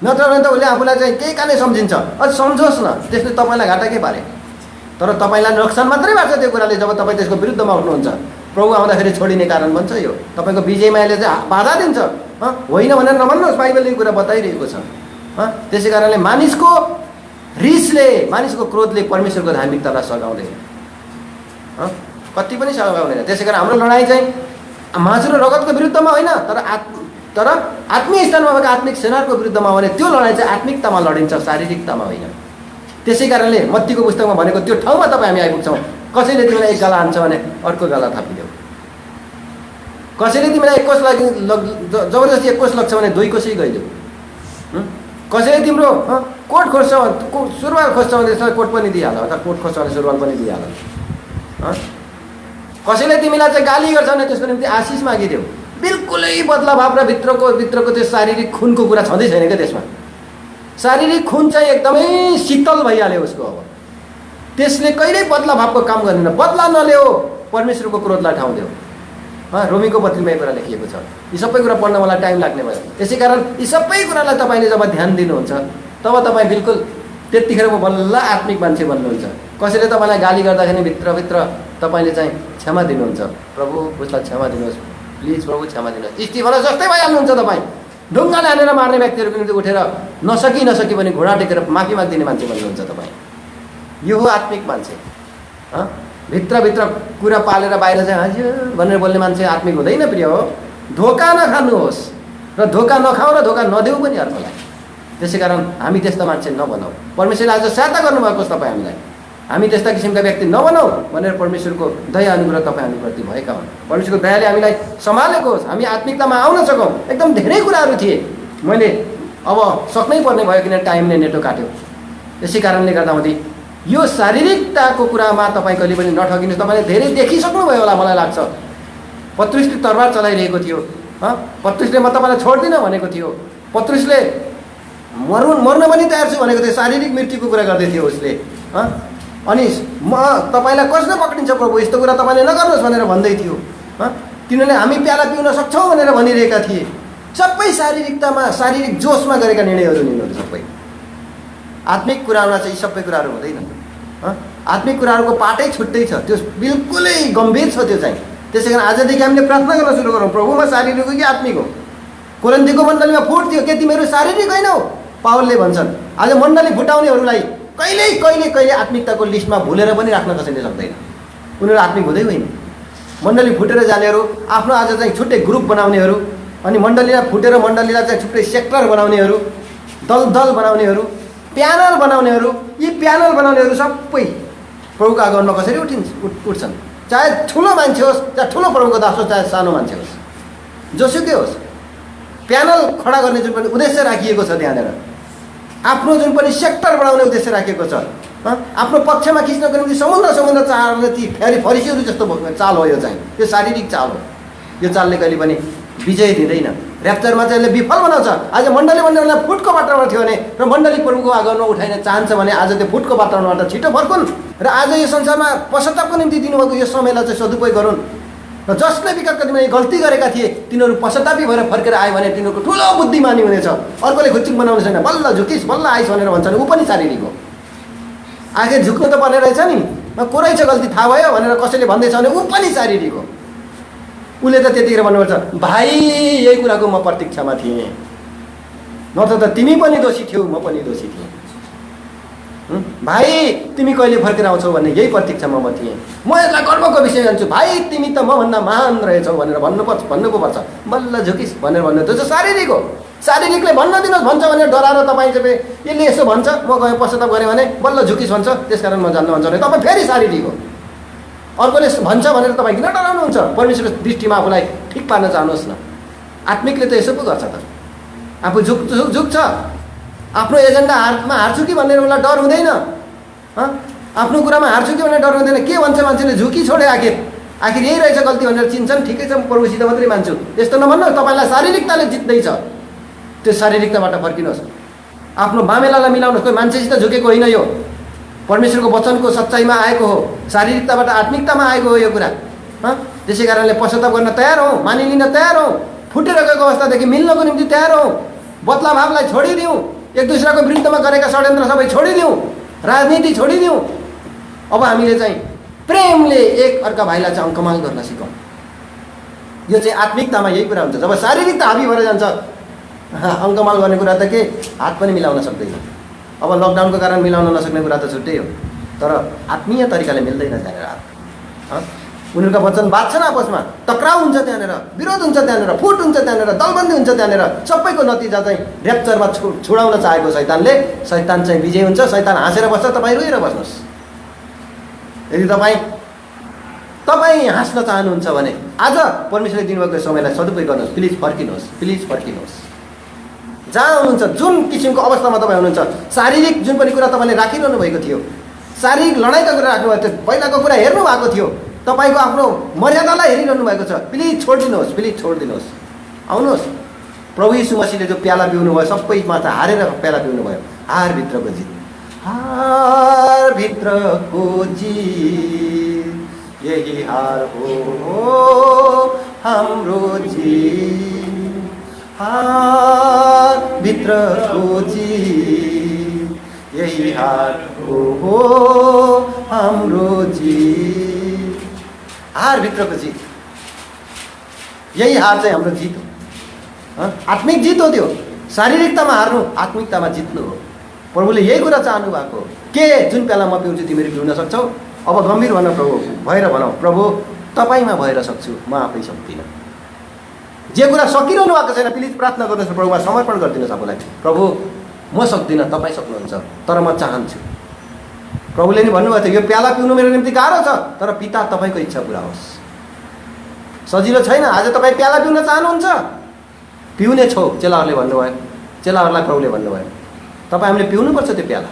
नत्र भने त उसले आफूलाई चाहिँ केही कानै सम्झिन्छ। अझ सम्झोस् न, त्यसले तपाईँलाई घाटा के पारे, तर तपाईँलाई नोक्सान मात्रै भएको छ त्यो कुराले जब तपाईँ त्यसको विरुद्धमा उठ्नुहुन्छ। प्रभु आउँदाखेरि छोडिने कारण बन्छ यो, तपाईँको विजयमायाले चाहिँ बाधा दिन्छ। होइन भनेर नभन्नुहोस्, बाइबलले यो कुरा बताइरहेको छ। त्यसै कारणले मानिसको रिसले, मानिसको क्रोधले परमेश्वरको धार्मिकतालाई सघाउँदैन, कति पनि सघाउँदैन। त्यसै कारण हाम्रो लडाइँ चाहिँ मासु र रगतको विरुद्धमा होइन, तर आत्मीय स्थानमा भएको आत्मिक सेनाको विरुद्धमा हो भने त्यो लडाइँ चाहिँ आत्मिकतामा लडिन्छ, शारीरिकतामा होइन। त्यसै कारणले मत्तीको पुस्तकमा भनेको त्यो ठाउँमा तपाईँ हामी आइपुग्छौँ। कसैले तिमीलाई एक गाला हान्छ भने अर्को गाला थापिदेऊ, कसैले तिमीलाई एक कोष जबरजस्ती एक कोष लाग्छ भने 2 कोषै गइदेऊ, कसैले तिम्रो कोट खोज्छ, सुरुवाल खोज्छ भने त्यसलाई कोट पनि दिइहाल, अथवा कोट खोज्छ भने सुरुवाल पनि दिइहाल। कसैले तिमीलाई चाहिँ गाली गर्छ भने त्यसको निम्ति आशिष मागिदेऊ। बिल्कुलै बदला भाव र भित्रको त्यो शारीरिक खुनको कुरा छँदै छैन क्या त्यसमा। शारीरिक खुन चाहिँ एकदमै शीतल भइहाल्यो उसको। अब त्यसले कहिल्यै बदला भावको काम गर्दैन। बदला नल्याऊ, परमेश्वरको क्रोधलाई ठाउँ देऊ। रोमीको पत्रिमा यो कुरा लेखिएको छ। यी सबै कुरा पढ्न मलाई टाइम लाग्ने भयो। त्यसै कारण यी सबै कुरालाई तपाईँले जब ध्यान दिनुहुन्छ तब तपाईँ बिल्कुल त्यतिखेर म बल्ल आत्मिक मान्छे बन्नुहुन्छ। कसैले तपाईँलाई गाली गर्दाखेरि भित्रभित्र तपाईँले चाहिँ क्षमा दिनुहुन्छ, प्रभु उसलाई क्षमा दिनुहोस्, प्लिज प्रभु क्षमा दिनुहोस्। स्टिफनस जस्तै भइहाल्नुहुन्छ तपाईँ। ढुङ्गाले हानेर मार्ने व्यक्तिहरूको निम्ति उठेर नसकी पनि घुँडा टेकेर माफी मागिदिने मान्छे बन्नुहुन्छ तपाईँ। यो हो आत्मिक मान्छे। भित्रभित्र कुरा पालेर बाहिर चाहिँ हजुर भनेर बोल्ने मान्छे आत्मिक हुँदैन प्रिय हो। धोका नखानुहोस् र धोका नखाऊ र धोका नदेऊ पनि अर्कोलाई। त्यसै कारण हामी त्यस्ता मान्छे नबनाऊ। परमेश्वरले आज सहायता गर्नुभएको छ तपाईँ हामीलाई। हामी त्यस्ता किसिमका व्यक्ति नबनाऊ भनेर परमेश्वरको दया अनुग्रह तपाईँ हामीप्रति भएका हुन्। परमेश्वरको दयाले हामीलाई सम्हालेको होस्, हामी आत्मिकतामा आउन सकौँ। एकदम धेरै कुराहरू थिए, मैले अब सक्नै पर्ने भयो किन टाइमले नेटो काट्यो। त्यसै कारणले गर्दाखेरि यो शारीरिकताको कुरामा तपाईँ कहिले पनि नठगिनुहोस्। तपाईँले धेरै देखिसक्नुभयो होला मलाई लाग्छ। पत्रुसले तरबार चलाइरहेको थियो। पत्रुसले म तपाईँलाई छोड्दिनँ भनेको थियो। पत्रुसले मर्न पनि तयार छु भनेको थियो। शारीरिक मृत्युको कुरा गर्दै थियो उसले। अनि म तपाईँलाई कसले पक्रिन्छ प्रभु, यस्तो कुरा तपाईँले नगर्नुहोस् भनेर भन्दै थियो। तिनीहरूले हामी प्याला पिउन सक्छौँ भनेर भनिरहेका थिए। सबै शारीरिकतामा, शारीरिक जोसमा गरेका निर्णयहरू यिनीहरू सबै। आत्मिक कुरामा चाहिँ यी सबै कुराहरू हुँदैन। आत्मिक कुराहरूको पाटै छुट्टै छ, त्यो बिल्कुलै गम्भीर छ त्यो चाहिँ। त्यसै कारण आजदेखि हामीले प्रार्थना गर्न सुरु गरौँ, प्रभु म शारीरिक हो कि आत्मिक हो। कोरिन्थीको मण्डलीमा फुट थियो, के तिमीहरू शारीरिक होइनौ? पावलले भन्छन् आज मण्डली फुटाउनेहरूलाई कहिले आत्मिकताको लिस्टमा भुलेर पनि राख्न कसैले सक्दैन। उनीहरू आत्मिक हुँदै होइन। मण्डली फुटेर जानेहरू, आफ्नो आज चाहिँ छुट्टै ग्रुप बनाउनेहरू, अनि मण्डलीलाई फुटेर मण्डलीलाई चाहिँ छुट्टै सेक्टर बनाउनेहरू, दल बनाउनेहरू, प्यानल बनाउनेहरू, यी प्यानल बनाउनेहरू सबै प्रभुको आगमनमा कसरी उठ्छन्। चाहे ठुलो मान्छे होस्, चाहे ठुलो प्रभुको दास होस्, चाहे सानो मान्छे होस्, जोसुकै होस्, प्यानल खडा गर्ने जुन पनि उद्देश्य राखिएको छ, त्यहाँनिर आफ्नो जुन पनि सेक्टर बनाउने उद्देश्य राखिएको छ, आफ्नो पक्षमा खिच्नको निम्ति समुद्र चालले ती फरिसीहरू जस्तो चाल हो। यो चाहिँ यो शारीरिक चाल हो। यो चालले कहिले पनि विजय दिँदैन। ऱ्याप्चरमा चाहिँ यसले विफल बनाउँछ। आज मण्डलीलाई फुटको बाटोमा थियो भने र मण्डली प्रभुको आगमनमा उठाइन चाहन्छ भने आज त्यो फुटको बाटोबाट छिटो फर्कुन् र आज यो संसारमा पश्चातापको निम्ति दिनुभएको यो समयलाई चाहिँ सदुपयोग गरून्। र जसले विगतका दिनमा गल्ती गरेका थिए तिनीहरू पश्चातापी भएर फर्केर आयो भने तिनीहरूको ठुलो बुद्धिमानी हुनेछ। अर्कोले खुच्चिङ बनाउने छैन, बल्ल झुकिस बल्ल आइस भनेर भन्छन्, ऊ पनि शारीरिक हो। आखिर झुक्नु त पर्ने रहेछ नि, को रहेछ गल्ती थाहा भयो भनेर कसैले भन्दैछ भने ऊ पनि शारीरिक हो। उसले त त्यतिखेर भन्नुपर्छ भाइ यही कुराको म प्रतीक्षामा थिएँ, नत्र त तिमी पनि दोषी थियौ, म पनि दोषी थिएँ। भाइ तिमी कहिले फर्केर आउँछौ भन्ने यही प्रतीक्षामा म थिएँ। म यसलाई गर्वको विषय जान्छु, भाइ तिमी त मभन्दा महान रहेछौ भनेर भन्नु पो पर्छ। बल्ल झुकिस भनेर भन्नु त्यो चाहिँ शारीरिक हो। शारीरिकले भन्न दिनुहोस् भन्छ भने डराएर तपाईँ चाहिँ यसले यसो भन्छ, म गएँ पश्चाताप गरेँ भने बल्ल झुकिस भन्छ, त्यसकारण म जान्न भन्छ भने तपाईँ फेरि शारीरिक हो। अर्कोले भन्छ भनेर तपाईँ किन डराउनुहुन्छ? परमेश्वरको दृष्टिमा आफूलाई ठिक पार्न चाहनुहोस् न। आत्मिकले त यसो पो गर्छ त। आफू झुक्छ, आफ्नो एजेन्डा हार्छु कि भनेर उसलाई डर हुँदैन। आफ्नो कुरामा हार्छु कि भनेर डर हुँदैन। के भन्छ मान्छेले? झुकी छोडे आखिर यही रहेछ गल्ती भनेर चिन्छन्, ठिकै छ प्रभुसित मात्रै मान्छु यस्तो नभन्नुहोस्। तपाईँलाई शारीरिकताले जित्दैछ, त्यो शारीरिकताबाट फर्किनुहोस्। आफ्नो मामेलालाई मिलाउनुहोस्। कोही मान्छेसित झुकेको होइन यो, परमेश्वरको वचनको सच्चाइमा आएको हो, शारीरिकताबाट आत्मिकतामा आएको हो यो कुरा। त्यसै कारणले पश्चाताप गर्न तयार हौँ, मानिलिन तयार हौँ, फुटेर गएको अवस्थादेखि मिल्नको निम्ति तयार हौँ, बदला भावलाई छोडिदिउँ, एक दुसराको विरुद्धमा गरेका षड्यन्त्र सबै छोडिदिउँ, राजनीति छोडिदिउँ। अब हामीले चाहिँ प्रेमले एक अर्का भाइलाई चाहिँ अङ्कमाल गर्न सिकौँ। यो चाहिँ आत्मिकतामा यही कुरा हुन्छ। जब शारीरिकता हाबी भएर जान्छ, अङ्कमाल गर्ने कुरा त के, हात पनि मिलाउन सक्दैन। अब लकडाउनको कारण मिलाउन नसक्ने कुरा त छुट्टै हो, तर आत्मीय तरिकाले मिल्दैन त्यहाँनिर हात। उनीहरूका वचन बाँच्छन्, आपसमा टक्राउ हुन्छ, त्यहाँनिर विरोध हुन्छ, त्यहाँनिर फुट हुन्छ, त्यहाँनिर दलबन्दी हुन्छ, त्यहाँनिर सबैको नतिजा चाहिँ ऱ्याप्चरमा छुडाउन चाहेको शैतानले, शैतान चाहिँ विजय हुन्छ। शैतान हाँसेर बस्छ, तपाईँ रोएर बस्नुहोस्। यदि तपाईँ हाँस्न चाहनुहुन्छ भने आज परमेश्वरले दिनुभएको समयलाई सदुपयोग गर्नुहोस्। प्लिज फर्किनुहोस्, प्लिज फर्किनुहोस्। जहाँ हुनुहुन्छ, जुन किसिमको अवस्थामा तपाईँ हुनुहुन्छ, शारीरिक जुन पनि कुरा तपाईँले राखिरहनु भएको थियो, शारीरिक लडाइँका कुरा राख्नुभएको थियो, पहिलाको कुरा हेर्नु भएको थियो, तपाईँको आफ्नो मर्यादालाई हेरिरहनु भएको छ, प्लिज छोडिदिनुहोस्, प्लिज छोडिदिनुहोस्। आउनुहोस्। प्रभु यीशु मसीहले जो प्याला पिउनु भयो, सबैमा त हारेर प्याला पिउनु भयो। हारभित्रको जित, हारभित्रको जित, यही हार हो हाम्रो जित, हारभित्रको जित, यही हार हो हाम्रो जित। हारभित्रको जित, यही हार चाहिँ हाम्रो जित हो। आत्मिक जित हो त्यो। शारीरिकतामा हार्नु, आत्मिकतामा जित्नु हो। प्रभुले यही कुरा चाहनु भएको हो। के जुन प्याला म पिउँछु तिमीहरू पिउन सक्छौ? अब गम्भीर भन प्रभु, भएर भनौ, प्रभु तपाईँमा भएर सक्छु, म आफै सक्दिनँ। जे कुरा सकिरहनु भएको छैन, प्लिज प्रार्थना गर्नुहोस्, प्रभुमा समर्पण गरिदिनुहोस् आफूलाई। प्रभु म सक्दिनँ, तपाईँ सक्नुहुन्छ, तर म चाहन्छु। प्रभुले नि भन्नुभएको थियो, यो प्याला पिउनु मेरो निम्ति गाह्रो छ, तर पिता तपाईँको इच्छा पुरा होस्। सजिलो छैन। आज तपाईँ प्याला पिउन चाहनुहुन्छ, पिउने छौ, चेलाहरूले भन्नुभयो। चेलाहरूलाई प्रभुले भन्नुभयो, तपाईँ हामीले पिउनुपर्छ त्यो प्याला।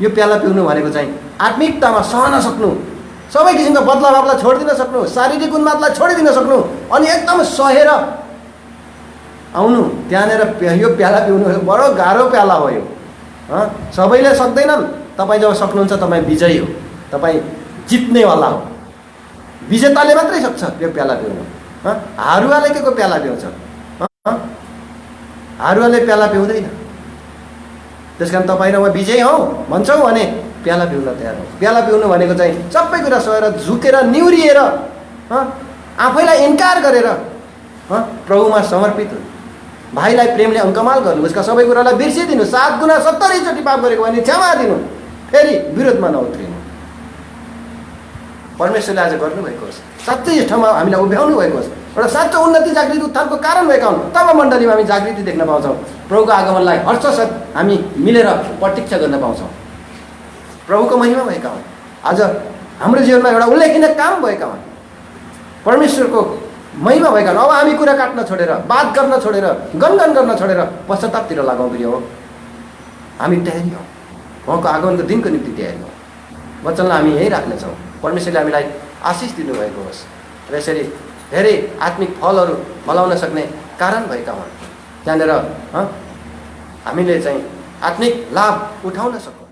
यो प्याला पिउनु भनेको चाहिँ आत्मिकतामा सहन सक्नु, सबै किसिमको बदलावलाई छोडिदिन सक्नु, शारीरिक उन्मादलाई छोडिदिन सक्नु, अनि एकदम सहेर आउनु। त्यहाँनिर यो प्याला पिउनु बडो गाह्रो प्याला हो यो। सबैले सक्दैनन्। तपाईँ जब सक्नुहुन्छ, तपाईँ विजयी हो, तपाईँ जित्नेवाला हो। विजेताले मात्रै सक्छ यो प्याला पिउनु। हारुवाले के को प्याला पिउँछ? हारुवाले प्याला पिउँदैन। त्यस कारण तपाईँ र म विजयी हौ भन्छौ भने प्याला पिउन तयार हो। प्याला पिउनु भनेको चाहिँ सबै कुरा सहेर, झुकेर, निहुरिएर, आफैलाई इन्कार गरेर प्रभुमा समर्पित हुनु। भाइलाई प्रेमले अङ्कमाल गर्नु, उसका सबै कुरालाई बिर्सिदिनु, 7 गुणा 70 चोटि पाप गरेको भने क्षमा दिनु, फेरि विरोधमा नउत्रिनु। परमेश्वरले आज गर्नुभएको होस्, साँच्चै यस ठाउँमा हामीलाई उभ्याउनु भएको होस्, एउटा साँचो उन्नति, जागृति, उत्थानको कारण भएका हुन्। तब मण्डलीमा हामी जागृति देख्न पाउँछौँ। प्रभुको आगमनलाई हर्षसाथ हामी मिलेर प्रतीक्षा गर्न पाउँछौँ। प्रभुको महिमा भएका हुन्। आज हाम्रो जीवनमा एउटा उल्लेखनीय काम भएका हुन्। परमेश्वरको महिमा भएका हुन्। अब हामी कुरा काट्न छोडेर, बात गर्न छोडेर, गनगन गर्न छोडेर पश्चातापतिर लागौँ। प्रिय हो, हामी तयारी हौँ, उहाँको आगमनको दिनको निम्ति तयारी हौँ। वचनलाई हामी यही राख्नेछौँ। परमेश्वरले हामीलाई आशिष दिनुभएको होस् र यसरी धेरै आत्मिक फलहरू फलाउन सक्ने कारण भएका हुन्। त्यहाँनिर हामीले चाहिँ आत्मिक लाभ उठाउन सकौँ।